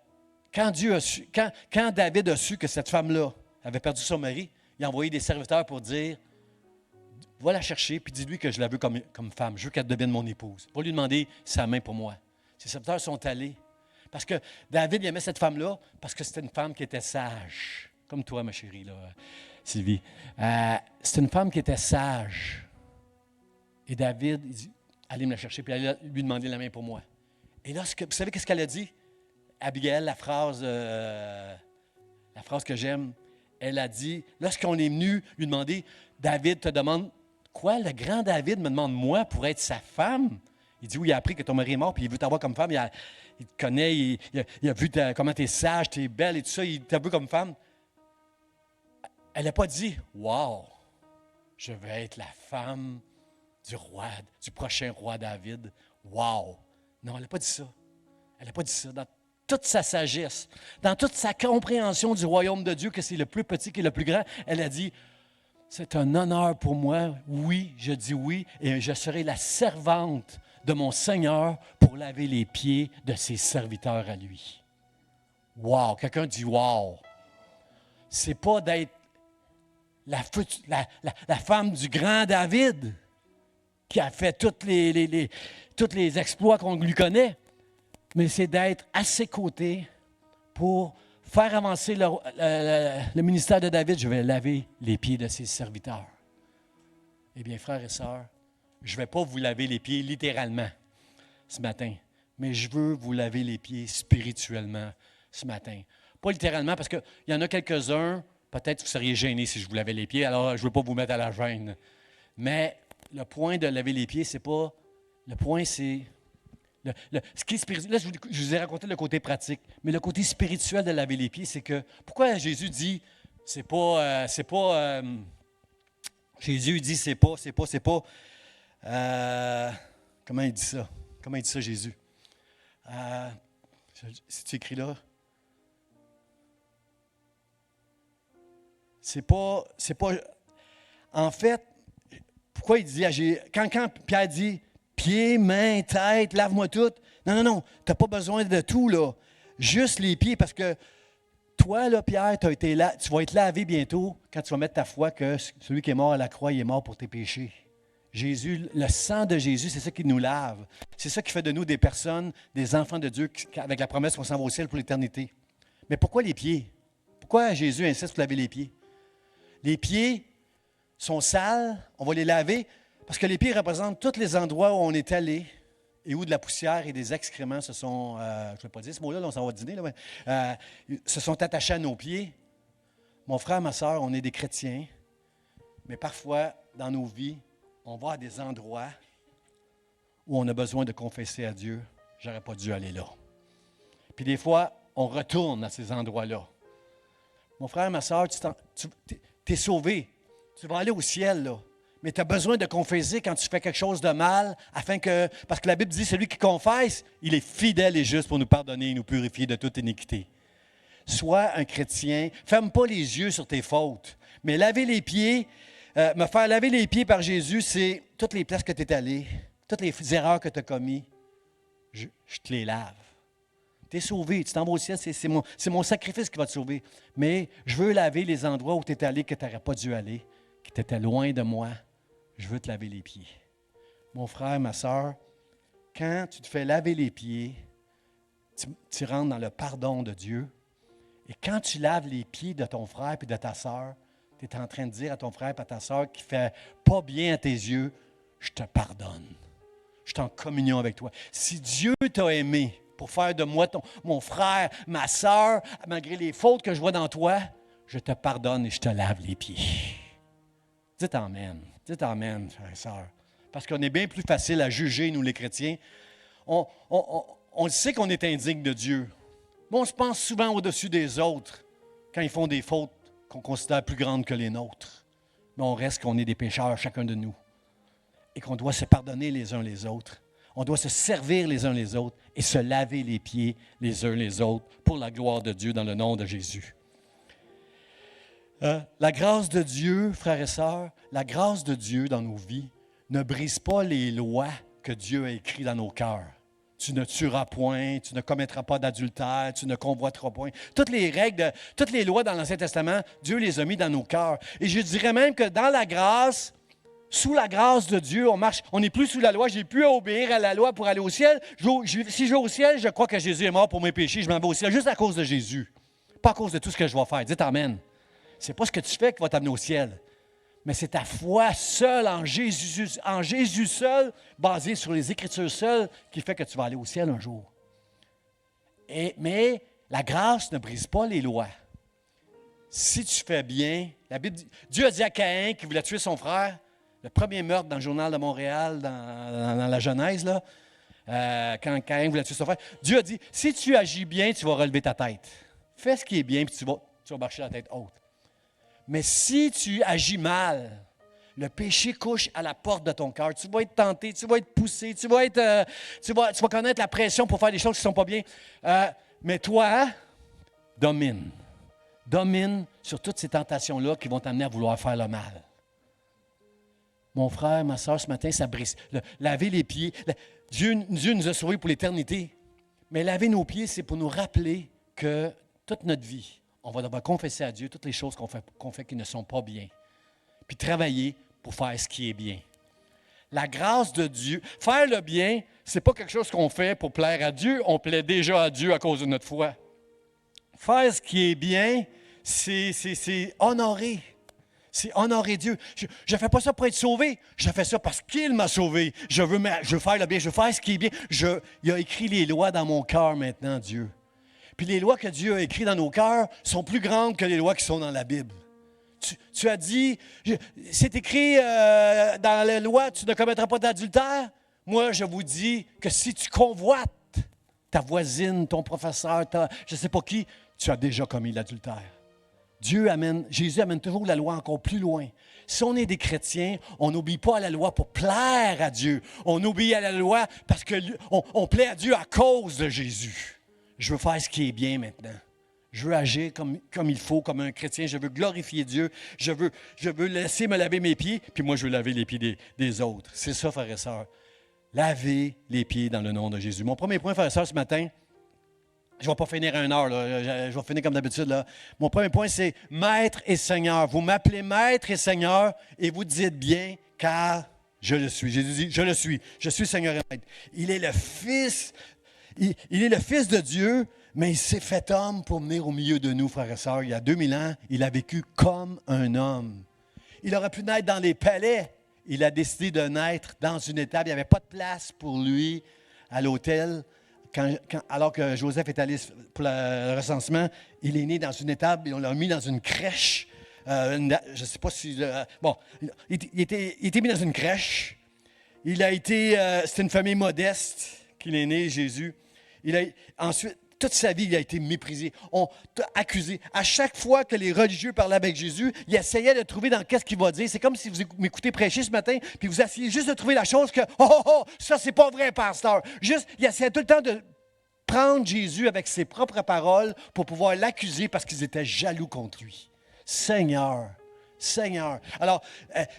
David a su que cette femme-là avait perdu son mari, il a envoyé des serviteurs pour dire, va la chercher, puis dis-lui que je la veux comme femme. Je veux qu'elle devienne mon épouse. Va lui demander sa main pour moi. Ces serviteurs sont allés. Parce que David aimait cette femme-là, parce que c'était une femme qui était sage. Comme toi, ma chérie, là, Sylvie. C'est une femme qui était sage. Et David, il dit, allez me la chercher, puis allez lui demander la main pour moi. Et là, vous savez qu'est-ce qu'elle a dit? Abigail, la phrase que j'aime, elle a dit, lorsqu'on est venu lui demander, David te demande, quoi, le grand David me demande moi pour être sa femme? Il dit, oui, il a appris que ton mari est mort, puis il veut t'avoir comme femme, il te connaît, il a vu comment tu es sage, tu es belle et tout ça, il t'a vu comme femme. Elle n'a pas dit, wow, je vais être la femme du roi, du prochain roi David. Wow. Non, elle n'a pas dit ça. Elle n'a pas dit ça. Dans toute sa sagesse, dans toute sa compréhension du royaume de Dieu, que c'est le plus petit qui est le plus grand, elle a dit, c'est un honneur pour moi, oui, je dis oui, et je serai la servante de mon Seigneur pour laver les pieds de ses serviteurs à lui. Wow! Quelqu'un dit wow! C'est pas d'être la femme du grand David qui a fait tous les exploits qu'on lui connaît, mais c'est d'être à ses côtés pour faire avancer le ministère de David. Je vais laver les pieds de ses serviteurs. Eh bien, frères et sœurs, je ne vais pas vous laver les pieds littéralement ce matin, mais je veux vous laver les pieds spirituellement ce matin. Pas littéralement, parce qu'il y en a quelques-uns, peut-être que vous seriez gênés si je vous lavais les pieds, alors je ne veux pas vous mettre à la gêne. Mais le point de laver les pieds, c'est pas... Le point, c'est... ce qui est spirituel, là, je vous ai raconté le côté pratique, mais le côté spirituel de laver les pieds, c'est que... Pourquoi Jésus dit, Jésus dit, c'est pas... comment il dit ça? Comment il dit ça, Jésus? C'est écrit là. C'est pas... En fait, pourquoi il dit... Quand Pierre dit, pieds, mains, tête, lave-moi tout. Non, tu n'as pas besoin de tout, là. Juste les pieds, parce que toi, là, Pierre, tu vas être lavé bientôt quand tu vas mettre ta foi que celui qui est mort à la croix, il est mort pour tes péchés. Jésus, le sang de Jésus, c'est ça qui nous lave. C'est ça qui fait de nous des personnes, des enfants de Dieu, avec la promesse qu'on s'en va au ciel pour l'éternité. Mais pourquoi les pieds? Pourquoi Jésus insiste pour laver les pieds? Les pieds sont sales, on va les laver, parce que les pieds représentent tous les endroits où on est allé et où de la poussière et des excréments se sont, je ne vais pas dire ce mot-là, on s'en va dîner, là, mais, se sont attachés à nos pieds. Mon frère, ma soeur, on est des chrétiens, mais parfois, dans nos vies, on va à des endroits où on a besoin de confesser à Dieu, j'aurais pas dû aller là. Puis des fois, on retourne à ces endroits-là. Mon frère, ma soeur, tu es sauvé. Tu vas aller au ciel, là. Mais tu as besoin de confesser quand tu fais quelque chose de mal, parce que la Bible dit, celui qui confesse, il est fidèle et juste pour nous pardonner et nous purifier de toute iniquité. Sois un chrétien, ferme pas les yeux sur tes fautes, me faire laver les pieds par Jésus, c'est toutes les places que tu es allé, toutes les erreurs que tu as commises, je te les lave. Tu es sauvé, tu t'en vas au ciel, c'est mon sacrifice qui va te sauver. Mais je veux laver les endroits où tu es allé que tu n'aurais pas dû aller, qui étaient loin de moi. Je veux te laver les pieds. Mon frère, ma soeur, quand tu te fais laver les pieds, tu rentres dans le pardon de Dieu. Et quand tu laves les pieds de ton frère et de ta soeur, tu es en train de dire à ton frère et à ta soeur qui ne fait pas bien à tes yeux, je te pardonne. Je suis en communion avec toi. Si Dieu t'a aimé pour faire de moi mon frère, ma soeur, malgré les fautes que je vois dans toi, je te pardonne et je te lave les pieds. Dites Amen. Dites Amen, frères et sœurs. Parce qu'on est bien plus facile à juger, nous les chrétiens. On sait qu'on est indigne de Dieu. Mais on se pense souvent au-dessus des autres quand ils font des fautes qu'on considère plus grandes que les nôtres. Mais on reste qu'on est des pécheurs, chacun de nous. Et qu'on doit se pardonner les uns les autres. On doit se servir les uns les autres et se laver les pieds les uns les autres pour la gloire de Dieu dans le nom de Jésus. La grâce de Dieu, frères et sœurs, la grâce de Dieu dans nos vies ne brise pas les lois que Dieu a écrites dans nos cœurs. Tu ne tueras point, tu ne commettras pas d'adultère, tu ne convoiteras point. Toutes les règles, toutes les lois dans l'Ancien Testament, Dieu les a mis dans nos cœurs. Et je dirais même que dans la grâce, sous la grâce de Dieu, on marche, on n'est plus sous la loi. Je n'ai plus à obéir à la loi pour aller au ciel. Si je vais au ciel, je crois que Jésus est mort pour mes péchés. Je m'en vais au ciel juste à cause de Jésus. Pas à cause de tout ce que je vais faire. Dites Amen. Ce n'est pas ce que tu fais qui va t'amener au ciel. Mais c'est ta foi seule en Jésus seul, basée sur les Écritures seules, qui fait que tu vas aller au ciel un jour. Mais la grâce ne brise pas les lois. Si tu fais bien, Dieu a dit à Caïn qui voulait tuer son frère, le premier meurtre dans le Journal de Montréal, dans la Genèse, là, quand Caïn voulait tuer son frère, Dieu a dit, si tu agis bien, tu vas relever ta tête. Fais ce qui est bien, puis tu vas marcher la tête haute. Mais si tu agis mal, le péché couche à la porte de ton cœur. Tu vas être tenté, tu vas être poussé, tu vas connaître la pression pour faire des choses qui ne sont pas bien. Mais toi, domine. Domine sur toutes ces tentations-là qui vont t'amener à vouloir faire le mal. Mon frère, ma soeur, ce matin, ça brise. Laver les pieds. Dieu nous a sauvés pour l'éternité. Mais laver nos pieds, c'est pour nous rappeler que toute notre vie, on va devoir confesser à Dieu toutes les choses qu'on fait qui ne sont pas bien. Puis travailler pour faire ce qui est bien. La grâce de Dieu, faire le bien, ce n'est pas quelque chose qu'on fait pour plaire à Dieu. On plaît déjà à Dieu à cause de notre foi. Faire ce qui est bien, c'est honorer. C'est honorer Dieu. Je ne fais pas ça pour être sauvé. Je fais ça parce qu'il m'a sauvé. Je veux faire le bien. Je veux faire ce qui est bien. Il a écrit les lois dans mon cœur maintenant, Dieu. Puis les lois que Dieu a écrites dans nos cœurs sont plus grandes que les lois qui sont dans la Bible. Tu as dit, c'est écrit dans la loi, tu ne commettras pas d'adultère. Moi, je vous dis que si tu convoites ta voisine, ton professeur, je ne sais pas qui, tu as déjà commis l'adultère. Jésus amène toujours la loi encore plus loin. Si on est des chrétiens, on n'obéit pas à la loi pour plaire à Dieu. On obéit à la loi parce qu'on plaît à Dieu à cause de Jésus. Je veux faire ce qui est bien maintenant. Je veux agir comme il faut, comme un chrétien. Je veux glorifier Dieu. Je veux laisser me laver mes pieds, puis moi, je veux laver les pieds des autres. C'est ça, frères et sœurs. Laver les pieds dans le nom de Jésus. Mon premier point, frères et sœurs, ce matin, je ne vais pas finir à 1 heure, là. Je vais finir comme d'habitude, là. Mon premier point, c'est Maître et Seigneur. Vous m'appelez Maître et Seigneur et vous dites bien, car je le suis. Jésus dit, je le suis. Je suis Seigneur et Maître. Il est le Fils. Il est le Fils de Dieu, mais il s'est fait homme pour venir au milieu de nous, frères et sœurs. Il y a 2000 ans, il a vécu comme un homme. Il aurait pu naître dans les palais. Il a décidé de naître dans une étable. Il n'y avait pas de place pour lui à l'hôtel. Alors que Joseph est allé pour le recensement, il est né dans une étable et on l'a mis dans une crèche. Je ne sais pas si... il était mis dans une crèche. C'était une famille modeste qu'il est né, Jésus. Ensuite, toute sa vie, il a été méprisé, accusé. À chaque fois que les religieux parlaient avec Jésus, ils essayaient de trouver dans qu'est-ce qu'il va dire. C'est comme si vous m'écoutez prêcher ce matin, puis vous essayez juste de trouver la chose que « Oh, ça, c'est pas vrai, pasteur! » Juste, ils essayaient tout le temps de prendre Jésus avec ses propres paroles pour pouvoir l'accuser parce qu'ils étaient jaloux contre lui. Seigneur, Seigneur. Alors,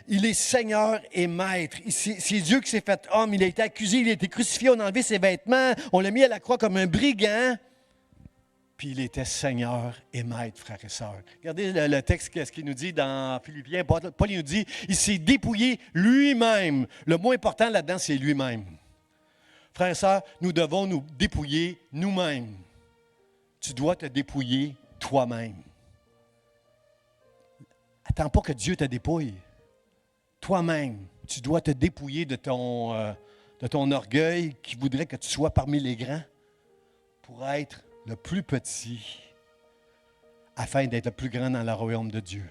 il est Seigneur et Maître. C'est Dieu qui s'est fait homme. Il a été accusé, il a été crucifié, on a enlevé ses vêtements, on l'a mis à la croix comme un brigand. Puis il était Seigneur et Maître, frères et sœurs. Regardez le texte, ce qu'il nous dit dans Philippiens. Paul il nous dit, il s'est dépouillé lui-même. Le mot important là-dedans, c'est lui-même. Frères et sœurs, nous devons nous dépouiller nous-mêmes. Tu dois te dépouiller toi-même. Attends pas que Dieu te dépouille. Toi-même, tu dois te dépouiller de ton orgueil qui voudrait que tu sois parmi les grands pour être le plus petit afin d'être le plus grand dans le royaume de Dieu.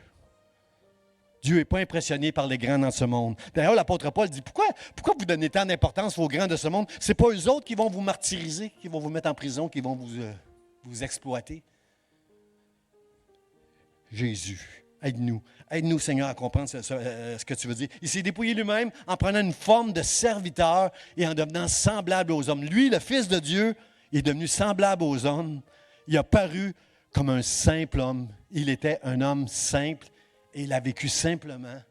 Dieu n'est pas impressionné par les grands dans ce monde. D'ailleurs, l'apôtre Paul dit, pourquoi vous donnez tant d'importance aux grands de ce monde? Ce n'est pas eux autres qui vont vous martyriser, qui vont vous mettre en prison, qui vont vous exploiter. Jésus. Aide-nous. Aide-nous, Seigneur, à comprendre ce que tu veux dire. Il s'est dépouillé lui-même en prenant une forme de serviteur et en devenant semblable aux hommes. Lui, le Fils de Dieu, il est devenu semblable aux hommes. Il a paru comme un simple homme. Il était un homme simple et il a vécu simplement,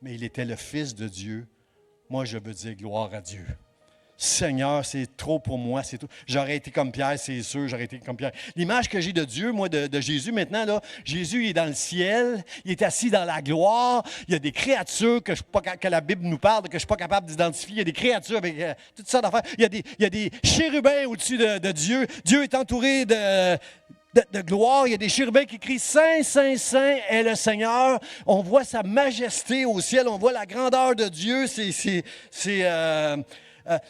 mais il était le Fils de Dieu. Moi, je veux dire gloire à Dieu. Seigneur, c'est trop pour moi, c'est tout. J'aurais été comme Pierre, c'est sûr, j'aurais été comme Pierre. L'image que j'ai de Dieu, moi, de Jésus maintenant, là, Jésus il est dans le ciel, il est assis dans la gloire, il y a des créatures que la Bible nous parle, que je ne suis pas capable d'identifier, il y a des créatures avec toutes sortes d'affaires, il y a des chérubins au-dessus de Dieu. Dieu est entouré de gloire, il y a des chérubins qui crient « Saint, Saint, Saint est le Seigneur ». On voit sa majesté au ciel, on voit la grandeur de Dieu,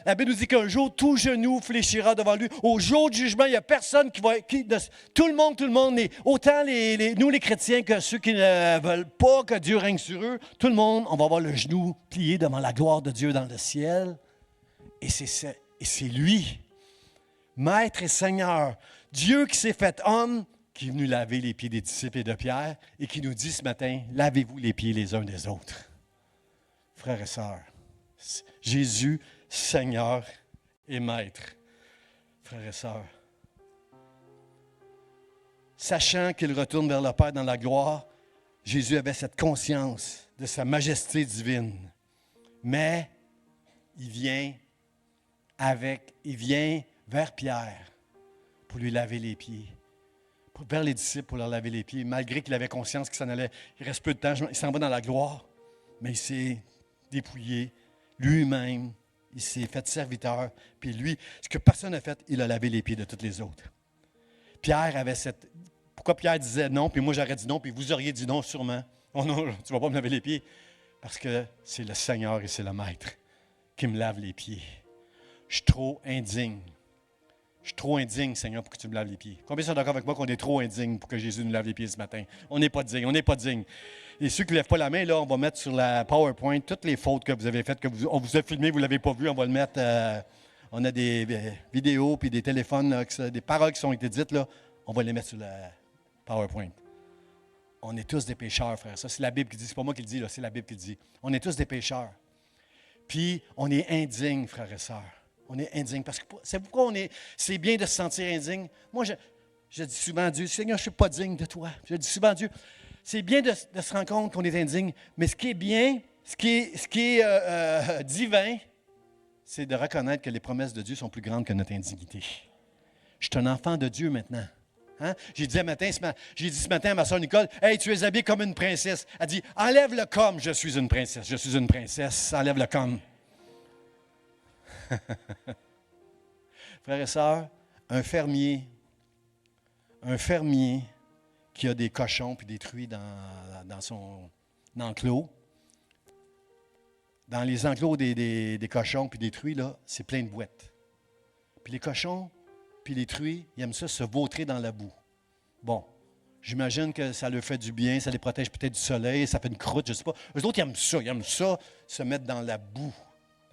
la Bible nous dit qu'un jour, tout genou fléchira devant lui. Au jour du jugement, il n'y a personne qui va... tout le monde, autant nous les chrétiens que ceux qui ne veulent pas que Dieu règne sur eux, tout le monde, on va avoir le genou plié devant la gloire de Dieu dans le ciel. Et c'est lui, Maître et Seigneur, Dieu qui s'est fait homme, qui est venu laver les pieds des disciples et de Pierre, et qui nous dit ce matin, lavez-vous les pieds les uns des autres. Frères et sœurs, Jésus, Seigneur et Maître, frères et sœurs. Sachant qu'il retourne vers le Père dans la gloire, Jésus avait cette conscience de sa majesté divine. Mais il vient vers Pierre pour lui laver les pieds, vers les disciples pour leur laver les pieds, malgré qu'il avait conscience qu'il s'en allait. Il reste peu de temps, il s'en va dans la gloire, mais il s'est dépouillé lui-même. Il s'est fait serviteur, puis lui, ce que personne n'a fait, il a lavé les pieds de tous les autres. Pierre avait cette... Pourquoi Pierre disait non, puis moi j'aurais dit non, puis vous auriez dit non sûrement. Oh non, tu ne vas pas me laver les pieds. Parce que c'est le Seigneur et c'est le Maître qui me lave les pieds. Je suis trop indigne. Je suis trop indigne, Seigneur, pour que tu me laves les pieds. Combien sont d'accord avec moi qu'on est trop indigne pour que Jésus nous lave les pieds ce matin? On n'est pas digne, on n'est pas digne. Et ceux qui ne lèvent pas la main, là, on va mettre sur la PowerPoint toutes les fautes que vous avez faites, on vous a filmé, vous ne l'avez pas vu, on va le mettre. On a des vidéos puis des téléphones, là, des paroles qui sont été dites, là, on va les mettre sur la PowerPoint. On est tous des pécheurs, frère. Ça, c'est la Bible qui dit, c'est pas moi qui le dis, là, c'est la Bible qui le dit. On est tous des pécheurs. Puis, on est indignes, frères et sœurs. On est indignes. Parce que c'est pourquoi c'est bien de se sentir indigne. Moi, je dis souvent à Dieu, Seigneur, je ne suis pas digne de toi. Je dis souvent à Dieu, c'est bien de se rendre compte qu'on est indigne, mais ce qui est bien, ce qui est divin, c'est de reconnaître que les promesses de Dieu sont plus grandes que notre indignité. Je suis un enfant de Dieu maintenant. Hein? J'ai dit ce matin à ma soeur Nicole, « Hey, tu es habillée comme une princesse. » Elle dit, « Enlève le comme, je suis une princesse. Je suis une princesse. Enlève le comme. » Frères et sœurs, un fermier qui a des cochons puis des truies dans son enclos, dans les enclos des cochons puis des truies, là, c'est plein de boîtes. Puis les cochons puis les truies, ils aiment ça se vautrer dans la boue. Bon, j'imagine que ça leur fait du bien, ça les protège peut-être du soleil, ça fait une croûte, je ne sais pas. Eux autres, ils aiment ça, se mettre dans la boue,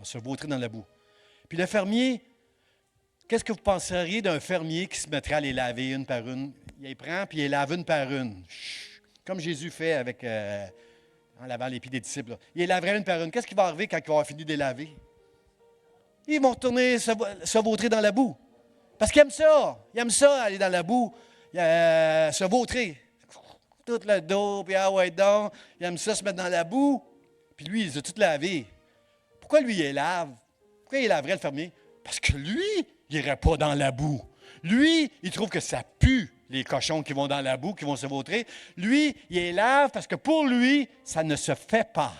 se vautrer dans la boue. Puis le fermier, qu'est-ce que vous penseriez d'un fermier qui se mettrait à les laver une par une? Il les prend puis il les lave une par une. Comme Jésus fait avec, en lavant les pieds des disciples. Là. Il les laverait une par une. Qu'est-ce qui va arriver quand il va avoir fini de les laver? Ils vont retourner se vautrer dans la boue. Parce qu'ils aiment ça. Ils aiment ça, aller dans la boue, se vautrer. tout le dos, puis ah ouais donc, il aime ça se mettre dans la boue. Puis lui, il les a tout lavé. Pourquoi lui, il lave? Pourquoi il laverait le fermier? Parce que lui, il n'irait pas dans la boue. Lui, il trouve que ça pue, les cochons qui vont dans la boue, qui vont se vautrer. Lui, il les lave parce que pour lui, ça ne se fait pas.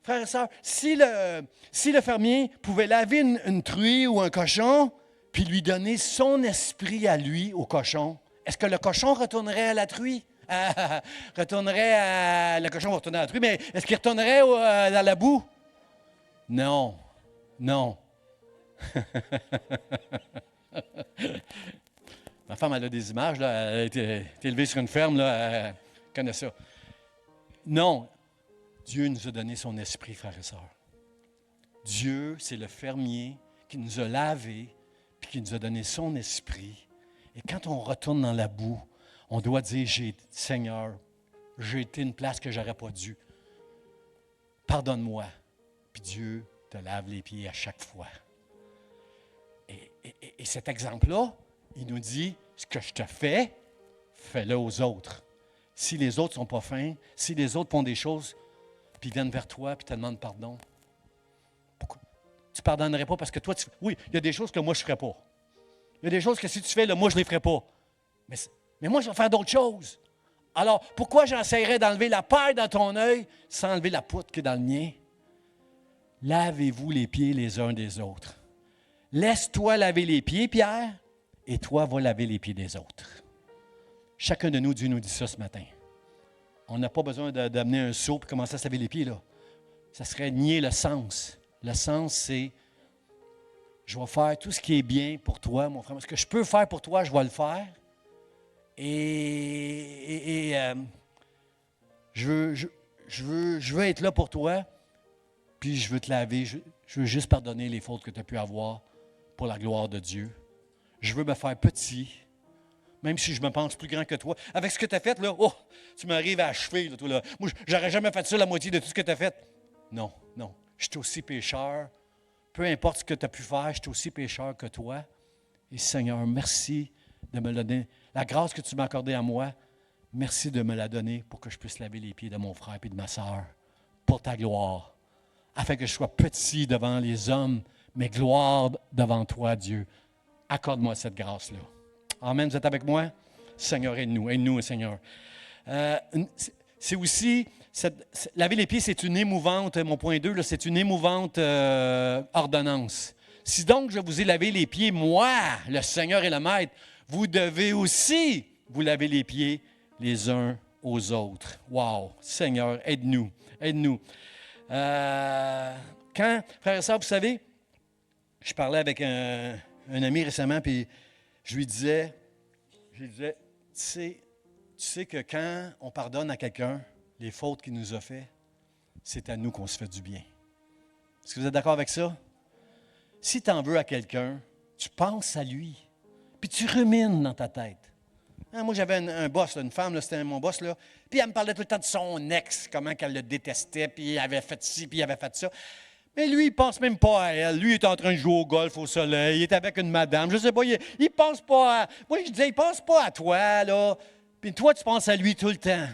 Frères et sœurs, si le fermier pouvait laver une truie ou un cochon, puis lui donner son esprit à lui, au cochon, est-ce que le cochon retournerait à la truie? Le cochon va retourner à la truie, mais est-ce qu'il retournerait dans la boue? Non, non. Ma femme, elle a des images, là, elle a été élevée sur une ferme, là, elle connaît ça. Non, Dieu nous a donné son esprit, frères et sœurs. Dieu, c'est le fermier qui nous a lavés, puis qui nous a donné son esprit. Et quand on retourne dans la boue, on doit dire, Seigneur, j'ai été une place que je n'aurais pas dû. Pardonne-moi. Puis Dieu te lave les pieds à chaque fois. Et cet exemple-là, il nous dit, ce que je te fais, fais-le aux autres. Si les autres ne sont pas fins, si les autres font des choses, puis viennent vers toi, puis te demandent pardon, pourquoi? Tu ne pardonnerais pas parce que toi, oui, il y a des choses que moi, je ne ferais pas. Il y a des choses que si tu fais, là, moi, je ne les ferais pas. Mais moi, je vais faire d'autres choses. Alors, pourquoi j'essaierais d'enlever la paille dans ton œil sans enlever la poutre qui est dans le mien? Lavez-vous les pieds les uns des autres. Laisse-toi laver les pieds, Pierre, et toi, va laver les pieds des autres. Chacun de nous, Dieu nous dit ça ce matin. On n'a pas besoin d'amener un seau pour commencer à se laver les pieds, là. Ça serait nier le sens. Le sens, c'est, je vais faire tout ce qui est bien pour toi, mon frère. Ce que je peux faire pour toi, je vais le faire. Je veux être là pour toi, puis je veux te laver. Je veux juste pardonner les fautes que tu as pu avoir pour la gloire de Dieu. Je veux me faire petit, même si je me pense plus grand que toi. Avec ce que tu as fait, là, oh, tu m'arrives à achever, là, toi, là. Moi, j'aurais jamais fait ça, la moitié de tout ce que tu as fait. Non, non. Je suis aussi pécheur. Peu importe ce que tu as pu faire, je suis aussi pécheur que toi. Et Seigneur, merci de me donner la grâce que tu m'as accordée à moi. Merci de me la donner pour que je puisse laver les pieds de mon frère et de ma sœur pour ta gloire, afin que je sois petit devant les hommes, mais gloire devant toi, Dieu. Accorde-moi cette grâce-là. Amen. Vous êtes avec moi? Seigneur, aide-nous, Seigneur. C'est aussi, laver les pieds, c'est une émouvante, mon point 2, là, c'est une émouvante ordonnance. Si donc je vous ai lavé les pieds, moi, le Seigneur et le Maître, vous devez aussi vous laver les pieds les uns aux autres. Wow! Seigneur, aide-nous, aide-nous. Frères et sœurs, vous savez, je parlais avec un ami récemment, puis je lui disais, tu sais que quand on pardonne à quelqu'un les fautes qu'il nous a fait, c'est à nous qu'on se fait du bien. Est-ce que vous êtes d'accord avec ça? Si tu en veux à quelqu'un, tu penses à lui, puis tu rumines dans ta tête. Moi, j'avais un boss, là, une femme, là, c'était mon boss, là, puis elle me parlait tout le temps de son ex, comment qu'elle le détestait, puis il avait fait ci, puis il avait fait ça. Mais lui, il ne pense même pas à elle. Lui, il est en train de jouer au golf au soleil, il est avec une madame, je ne sais pas, il ne pense pas à... Moi, je disais, il ne pense pas à toi, là, puis toi, tu penses à lui tout le temps.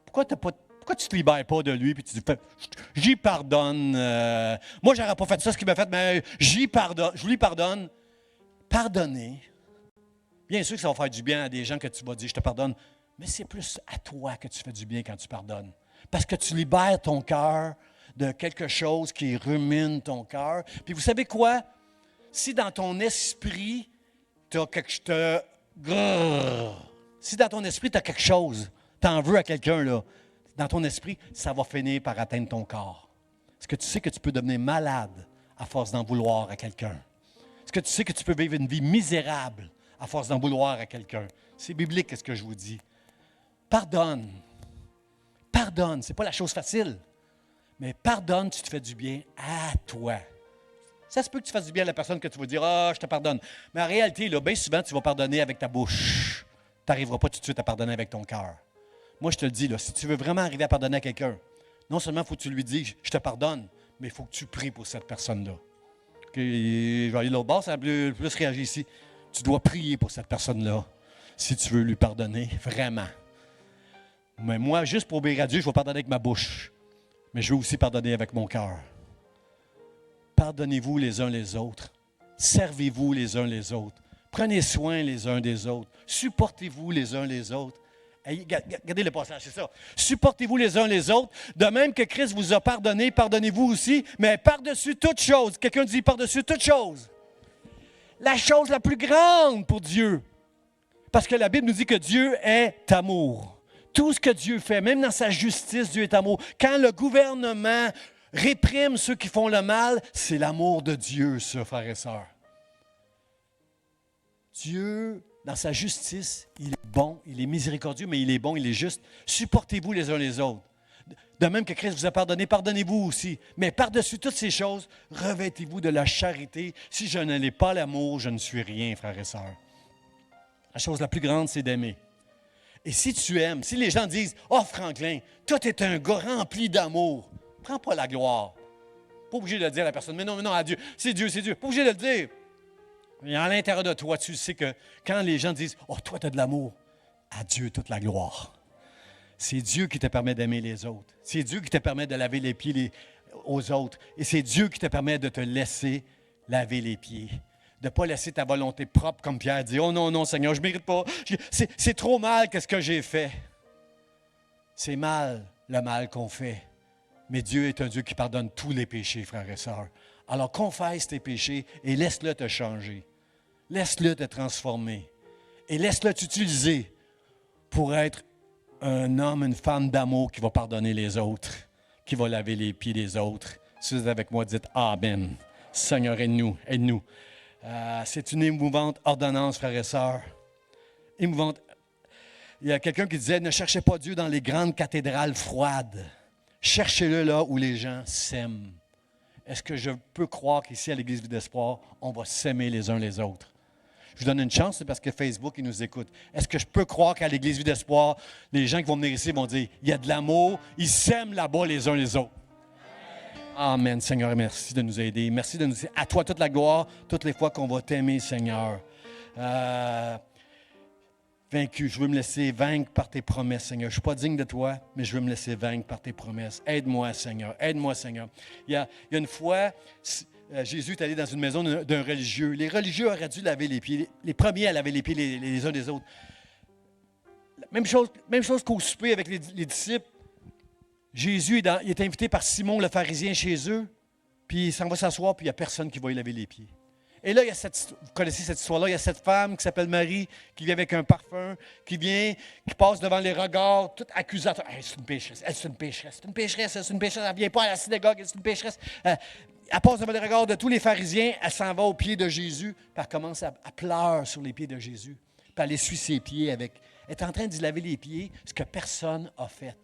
Pourquoi tu ne te libères pas de lui, puis tu dis, j'y pardonne. Moi, je n'aurais pas fait ça, ce qu'il m'a fait, mais j'y pardonne, je lui pardonne. Pardonner, bien sûr que ça va faire du bien à des gens que tu vas dire, je te pardonne, mais c'est plus à toi que tu fais du bien quand tu pardonnes. Parce que tu libères ton cœur de quelque chose qui rumine ton cœur. Puis vous savez quoi? Si dans ton esprit, si dans ton esprit, tu as quelque chose, tu en veux à quelqu'un, là, dans ton esprit, ça va finir par atteindre ton corps. Est-ce que tu sais que tu peux devenir malade à force d'en vouloir à quelqu'un? Est-ce que tu sais que tu peux vivre une vie misérable à force d'en vouloir à quelqu'un? C'est biblique, ce que je vous dis. Pardonne. Pardonne. Ce n'est pas la chose facile. Mais pardonne, tu te fais du bien à toi. Ça se peut que tu fasses du bien à la personne que tu vas dire, « Ah, je te pardonne. » Mais en réalité, là, bien souvent, tu vas pardonner avec ta bouche. Tu n'arriveras pas tout de suite à pardonner avec ton cœur. Moi, je te le dis, là, si tu veux vraiment arriver à pardonner à quelqu'un, non seulement faut que tu lui dises, « Je te pardonne », mais il faut que tu pries pour cette personne-là. Okay, je vais aller de l'autre bord, ça a plus réagi ici. Tu dois prier pour cette personne-là si tu veux lui pardonner, vraiment. Mais moi, juste pour obéir à Dieu, je vais pardonner avec ma bouche. Mais je veux aussi pardonner avec mon cœur. Pardonnez-vous les uns les autres. Servez-vous les uns les autres. Prenez soin les uns des autres. Supportez-vous les uns les autres. Regardez le passage, c'est ça. Supportez-vous les uns les autres. De même que Christ vous a pardonné, pardonnez-vous aussi. Mais par-dessus toute chose, quelqu'un dit par-dessus toute chose. La chose la plus grande pour Dieu. Parce que la Bible nous dit que Dieu est amour. Tout ce que Dieu fait, même dans sa justice, Dieu est amour. Quand le gouvernement réprime ceux qui font le mal, c'est l'amour de Dieu, ça, frères et sœurs. Dieu, dans sa justice, il est bon, il est miséricordieux, mais il est bon, il est juste. Supportez-vous les uns les autres. De même que Christ vous a pardonné, pardonnez-vous aussi. Mais par-dessus toutes ces choses, revêtez-vous de la charité. Si je n'ai pas l'amour, je ne suis rien, frères et sœurs. La chose la plus grande, c'est d'aimer. Et si tu aimes, si les gens disent « Oh, Franklin, toi, tu es un gars rempli d'amour. » Prends pas la gloire. Pas obligé de le dire à la personne. Mais non, à Dieu. C'est Dieu, c'est Dieu. Pas obligé de le dire. Mais à l'intérieur de toi, tu sais que quand les gens disent « Oh, toi, tu as de l'amour. » À Dieu toute la gloire. C'est Dieu qui te permet d'aimer les autres. C'est Dieu qui te permet de laver les pieds aux autres. Et c'est Dieu qui te permet de te laisser laver les pieds. De ne pas laisser ta volonté propre, comme Pierre dit. « Oh non, non, Seigneur, je ne mérite pas. C'est trop mal qu'est-ce que j'ai fait. » C'est mal, le mal qu'on fait. Mais Dieu est un Dieu qui pardonne tous les péchés, frères et sœurs. Alors confesse tes péchés et laisse-le te changer. Laisse-le te transformer. Et laisse-le t'utiliser pour être un homme, une femme d'amour qui va pardonner les autres, qui va laver les pieds des autres. Si vous êtes avec moi, dites Amen. Seigneur, aide-nous, aide-nous. C'est une émouvante ordonnance, frères et sœurs. Émouvante. Il y a quelqu'un qui disait, ne cherchez pas Dieu dans les grandes cathédrales froides. Cherchez-le là où les gens s'aiment. Est-ce que je peux croire qu'ici, à l'Église Vie d'Espoir, on va s'aimer les uns les autres? Je vous donne une chance, c'est parce que Facebook, il nous écoute. Est-ce que je peux croire qu'à l'Église Vie d'Espoir, les gens qui vont venir ici vont dire, il y a de l'amour, ils s'aiment là-bas les uns les autres? Amen, Seigneur, merci de nous aider. Merci de nous dire, à toi toute la gloire, toutes les fois qu'on va t'aimer, Seigneur. Vaincu, je veux me laisser vaincre par tes promesses, Seigneur. Je ne suis pas digne de toi, mais je veux me laisser vaincre par tes promesses. Aide-moi, Seigneur. Aide-moi, Seigneur. Il y a une fois, Jésus est allé dans une maison d'un religieux. Les religieux auraient dû laver les pieds, les premiers à laver les pieds les uns des autres. Même chose qu'au souper avec les disciples. Jésus il est invité par Simon le pharisien chez eux, puis il s'en va s'asseoir, puis il n'y a personne qui va y laver les pieds. Et là, vous connaissez cette histoire-là, il y a cette femme qui s'appelle Marie, qui vient avec un parfum, qui passe devant les regards, tout accusateur. Hey, c'est une pécheresse, c'est une pécheresse, elle ne vient pas à la synagogue, c'est une pécheresse. Elle passe devant les regards de tous les pharisiens, elle s'en va aux pieds de Jésus, puis elle commence à pleurer sur les pieds de Jésus, puis elle essuie ses pieds elle est en train d'y laver les pieds, ce que personne n'a fait.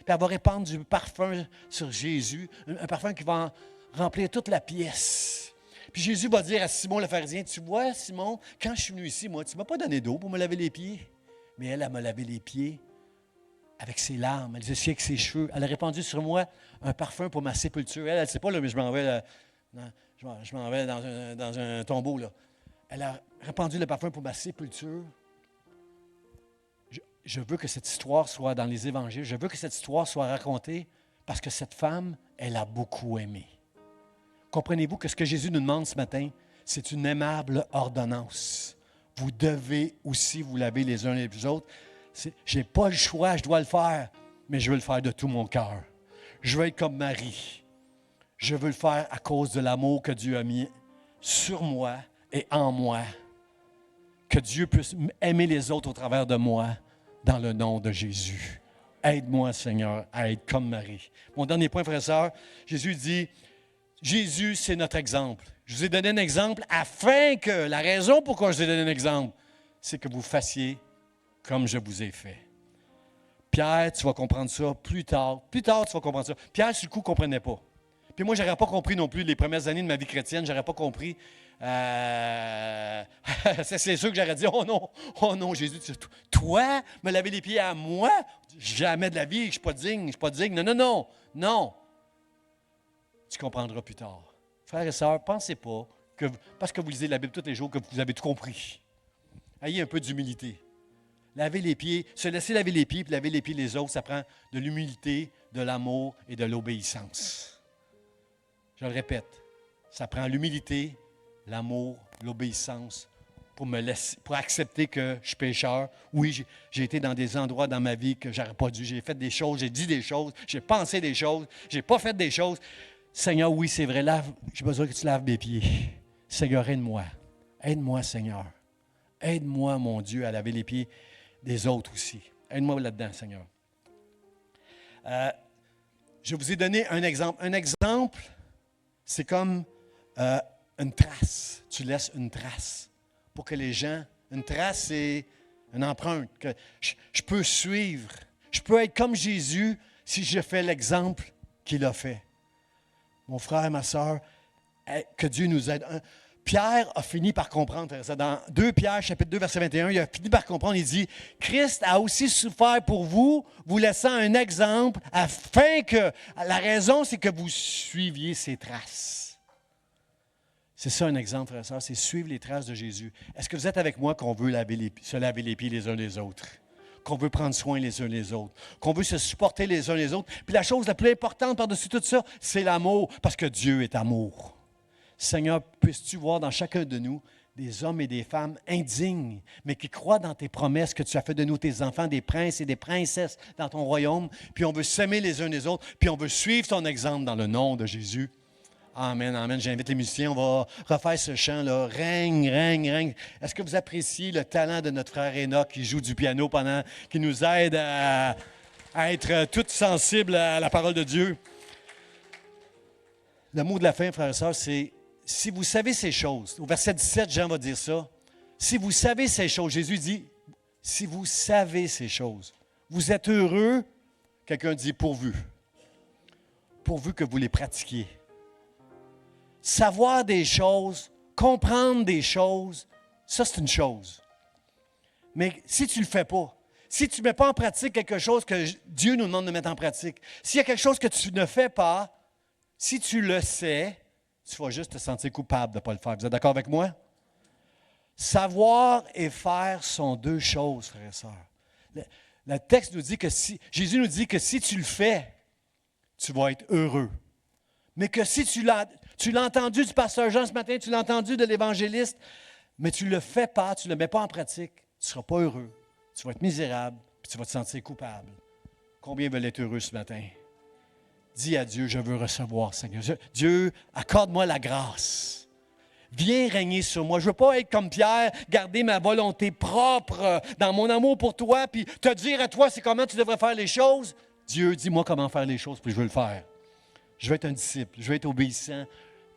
Puis elle va répandre du parfum sur Jésus, un parfum qui va remplir toute la pièce. Puis Jésus va dire à Simon le pharisien, tu vois, Simon, quand je suis venu ici, moi, tu ne m'as pas donné d'eau pour me laver les pieds. Mais elle m'a lavé les pieds avec ses larmes, elle les a essuyés avec ses cheveux. Elle a répandu sur moi un parfum pour ma sépulture. Elle ne sait pas, là, mais je m'en vais dans un tombeau. Là. Elle a répandu le parfum pour ma sépulture. Je veux que cette histoire soit dans les évangiles. Je veux que cette histoire soit racontée parce que cette femme, elle a beaucoup aimé. Comprenez-vous que ce que Jésus nous demande ce matin, c'est une aimable ordonnance. Vous devez aussi vous laver les uns les autres. Je n'ai pas le choix, je dois le faire, mais je veux le faire de tout mon cœur. Je veux être comme Marie. Je veux le faire à cause de l'amour que Dieu a mis sur moi et en moi. Que Dieu puisse aimer les autres au travers de moi, dans le nom de Jésus. Aide-moi, Seigneur, à être comme Marie. Mon dernier point, frère et sœur, Jésus dit, Jésus, c'est notre exemple. Je vous ai donné un exemple afin que, la raison pourquoi je vous ai donné un exemple, c'est que vous fassiez comme je vous ai fait. Pierre, tu vas comprendre ça plus tard. Plus tard, tu vas comprendre ça. Pierre, sur le coup, ne comprenait pas. Puis moi, je n'aurais pas compris non plus les premières années de ma vie chrétienne. Je n'aurais pas compris. C'est sûr que j'aurais dit, oh non, Jésus, toi, me laver les pieds à moi? Jamais de la vie, je ne suis pas digne. Non. Tu comprendras plus tard. Frères et sœurs, pensez pas que parce que vous lisez la Bible tous les jours que vous avez tout compris. Ayez un peu d'humilité. Laver les pieds, se laisser laver les pieds puis laver les pieds des autres, ça prend de l'humilité, de l'amour et de l'obéissance. Je le répète, ça prend l'humilité, l'amour, l'obéissance pour accepter que je suis pécheur. Oui, j'ai été dans des endroits dans ma vie que je n'aurais pas dû. J'ai fait des choses, j'ai dit des choses, j'ai pensé des choses, j'ai pas fait des choses. Seigneur, oui, c'est vrai, j'ai besoin que tu laves mes pieds. Seigneur, aide-moi. Aide-moi, Seigneur. Aide-moi, mon Dieu, à laver les pieds des autres aussi. Aide-moi là-dedans, Seigneur. Je vous ai donné un exemple. Un exemple, c'est comme une trace. Tu laisses une trace pour que les gens... Une trace, c'est une empreinte que je peux suivre. Je peux être comme Jésus si je fais l'exemple qu'il a fait. Mon frère, ma soeur, que Dieu nous aide. Pierre a fini par comprendre. Dans 2 Pierre, chapitre 2, verset 21, il a fini par comprendre. Il dit, Christ a aussi souffert pour vous, vous laissant un exemple, afin que... La raison, c'est que vous suiviez ses traces. C'est ça un exemple, frère et sœur, c'est suivre les traces de Jésus. Est-ce que vous êtes avec moi qu'on veut se laver les pieds les uns les autres? Qu'on veut prendre soin les uns les autres, qu'on veut se supporter les uns les autres. Puis la chose la plus importante par-dessus tout ça, c'est l'amour, parce que Dieu est amour. Seigneur, puisses-tu voir dans chacun de nous des hommes et des femmes indignes, mais qui croient dans tes promesses que tu as fait de nous, tes enfants, des princes et des princesses dans ton royaume, puis on veut s'aimer les uns les autres, puis on veut suivre ton exemple dans le nom de Jésus. Amen, amen. J'invite les musiciens, on va refaire ce chant-là. Règne, règne, règne. Est-ce que vous appréciez le talent de notre frère Enoch qui joue du piano qui nous aide à être tous sensibles à la parole de Dieu? Le mot de la fin, frères et sœurs, c'est « Si vous savez ces choses », au verset 17, Jean va dire ça, « Si vous savez ces choses », Jésus dit « Si vous savez ces choses, vous êtes heureux », quelqu'un dit « pourvu », pourvu que vous les pratiquiez. Savoir des choses, comprendre des choses, ça c'est une chose. Mais si tu ne le fais pas, si tu ne mets pas en pratique quelque chose que Dieu nous demande de mettre en pratique, s'il y a quelque chose que tu ne fais pas, si tu le sais, tu vas juste te sentir coupable de ne pas le faire. Vous êtes d'accord avec moi? Savoir et faire sont 2 choses, frères et sœurs. Le texte nous dit que Jésus nous dit que si tu le fais, tu vas être heureux. Mais que si tu l'as entendu du pasteur Jean ce matin, tu l'as entendu de l'évangéliste, mais tu ne le fais pas, tu ne le mets pas en pratique, tu ne seras pas heureux, tu vas être misérable, puis tu vas te sentir coupable. Combien veulent être heureux ce matin? Dis à Dieu, je veux recevoir, Seigneur. Dieu, accorde-moi la grâce. Viens régner sur moi. Je ne veux pas être comme Pierre, garder ma volonté propre dans mon amour pour toi, puis te dire à toi, c'est comment tu devrais faire les choses. Dieu, dis-moi comment faire les choses, puis je veux le faire. Je veux être un disciple, je veux être obéissant.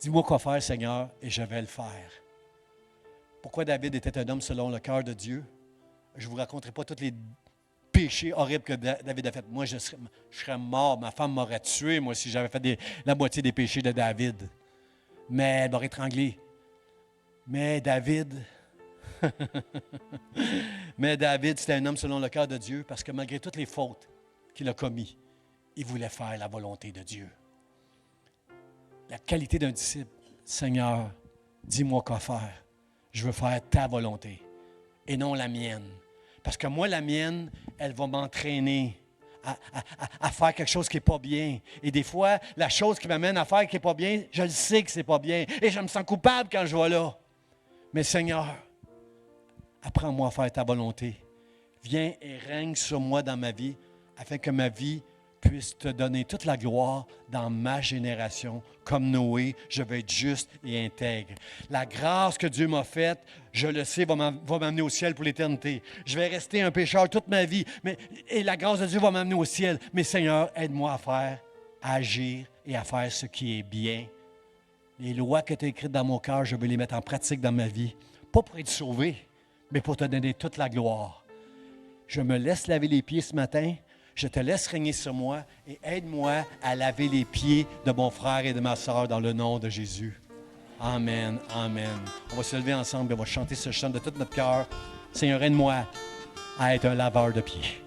Dis-moi quoi faire, Seigneur, et je vais le faire. Pourquoi David était un homme selon le cœur de Dieu? Je ne vous raconterai pas tous les péchés horribles que David a fait. Moi, je serais mort. Ma femme m'aurait tué, moi, si j'avais fait la moitié des péchés de David. Mais elle m'aurait étranglé. Mais David, c'était un homme selon le cœur de Dieu parce que malgré toutes les fautes qu'il a commises, il voulait faire la volonté de Dieu. La qualité d'un disciple, Seigneur, dis-moi quoi faire. Je veux faire ta volonté et non la mienne. Parce que moi, la mienne, elle va m'entraîner à faire quelque chose qui n'est pas bien. Et des fois, la chose qui m'amène à faire qui n'est pas bien, je le sais que ce n'est pas bien. Et je me sens coupable quand je vais là. Mais Seigneur, apprends-moi à faire ta volonté. Viens et règne sur moi dans ma vie afin que ma vie puisse te donner toute la gloire dans ma génération. Comme Noé, je vais être juste et intègre. La grâce que Dieu m'a faite, je le sais, va m'amener au ciel pour l'éternité. Je vais rester un pécheur toute ma vie, et la grâce de Dieu va m'amener au ciel. Mais Seigneur, aide-moi à agir et à faire ce qui est bien. Les lois que tu as écrites dans mon cœur, je veux les mettre en pratique dans ma vie. Pas pour être sauvé, mais pour te donner toute la gloire. Je me laisse laver les pieds ce matin. Je te laisse régner sur moi et aide-moi à laver les pieds de mon frère et de ma sœur dans le nom de Jésus. Amen, amen. On va se lever ensemble et on va chanter ce chant de tout notre cœur. Seigneur, aide-moi à être un laveur de pieds.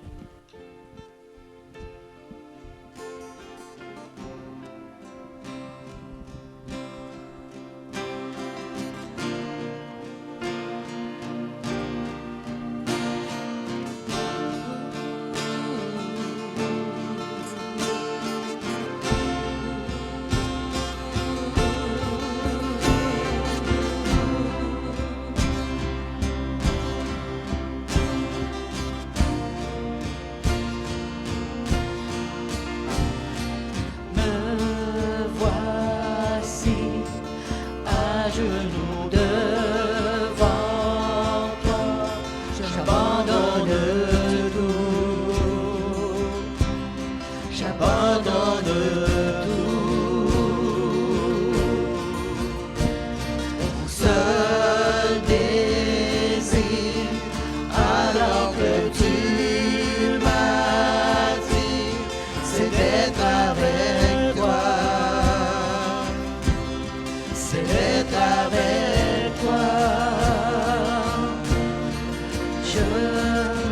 je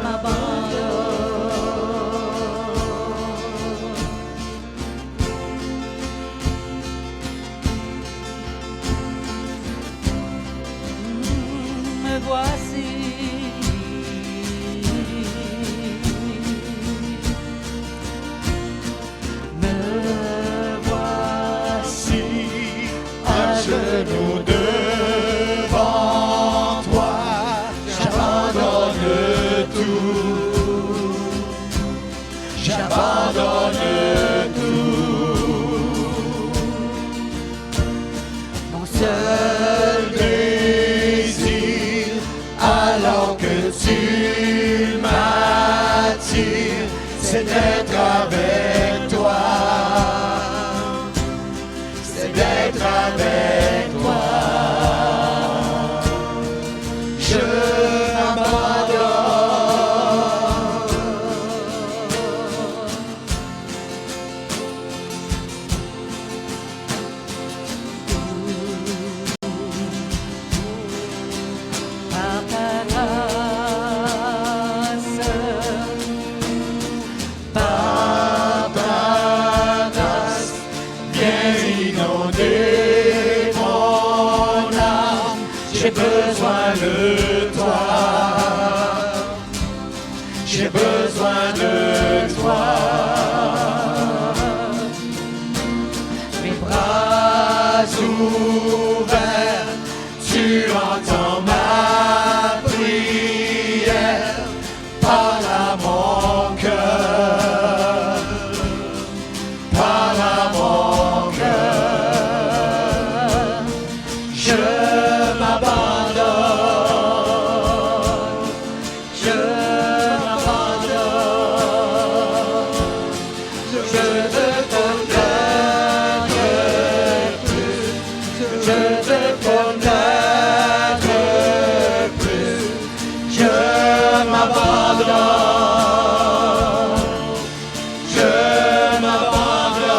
m'abandonne. Me voici. Me voici à genoux devant toi. J'abandonne tout. J'abandonne tout. Mon seul désir, alors que tu m'attires, c'est d'être avec toi. C'est d'être avec toi. Je par ta grâce, viens inonder mon âme. J'ai besoin de toi. J'ai besoin de toi. Mes bras ouverts, tu entends ma prière. Parle à mon cœur. Parle à mon cœur. Je m'abandonne. Je m'abandonne. Je veux te connaître plus. Je veux te connaître plus. Je m'abandonne. Je m'abandonne.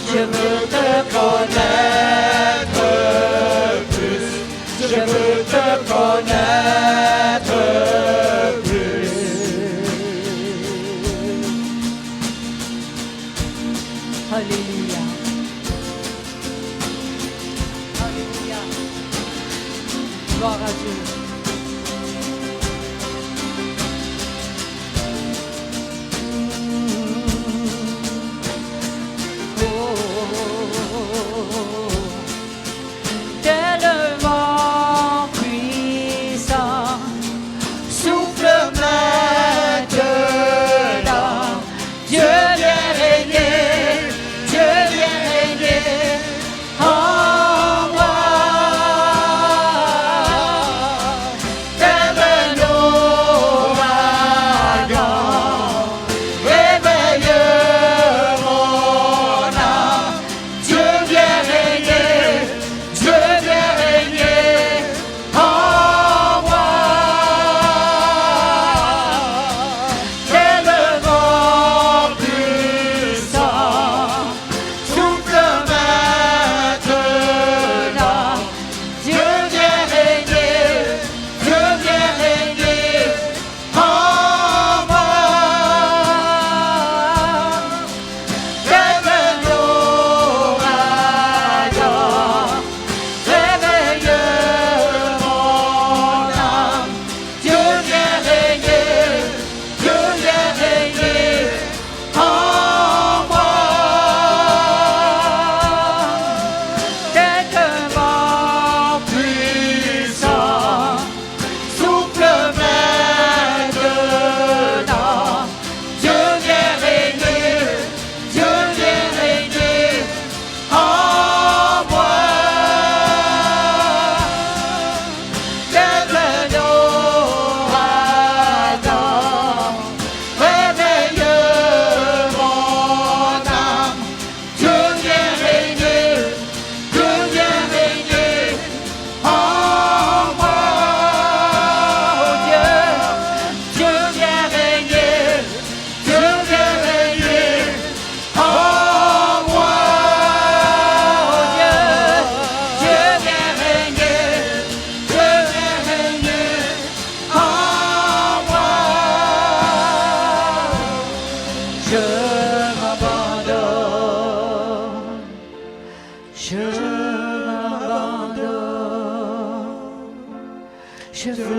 Je veux te connaître plus. Je veux te connaître plus. Alléluia. Alléluia. Gloire à Dieu.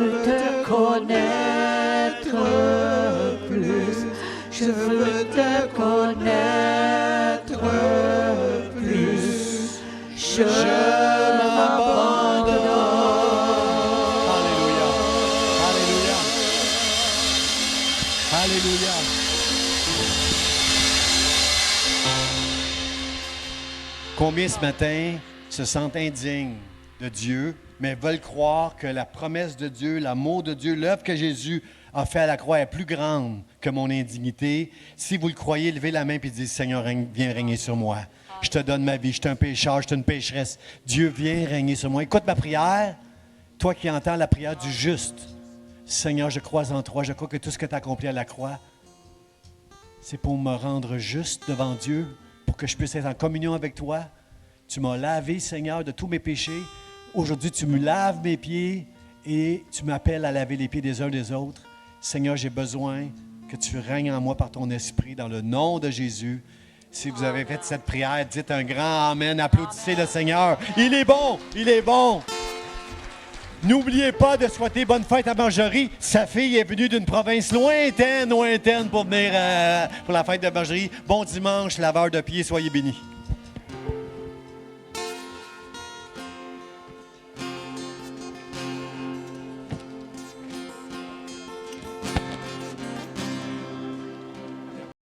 veux te connaître plus. Je veux te connaître plus. Je m'abandonne. Alléluia. Alléluia. Alléluia. Combien ce matin se sentent indignes de Dieu, mais veulent croire que la promesse de Dieu, l'amour de Dieu, l'œuvre que Jésus a fait à la croix est plus grande que mon indignité? Si vous le croyez, levez la main et dites, Seigneur, viens régner sur moi. Je te donne ma vie, je suis un pécheur, je suis une pécheresse. Dieu, viens régner sur moi. Écoute ma prière, toi qui entends la prière du juste. Seigneur, je crois en toi, je crois que tout ce que tu as accompli à la croix, c'est pour me rendre juste devant Dieu, pour que je puisse être en communion avec toi. Tu m'as lavé, Seigneur, de tous mes péchés. Aujourd'hui, tu me laves mes pieds et tu m'appelles à laver les pieds des uns des autres. Seigneur, j'ai besoin que tu règnes en moi par ton esprit dans le nom de Jésus. Si vous avez fait cette prière, dites un grand amen, applaudissez le Seigneur. Il est bon, il est bon. N'oubliez pas de souhaiter bonne fête à Marjorie. Sa fille est venue d'une province lointaine pour venir pour la fête de Marjorie. Bon dimanche, laveur de pieds, soyez bénis.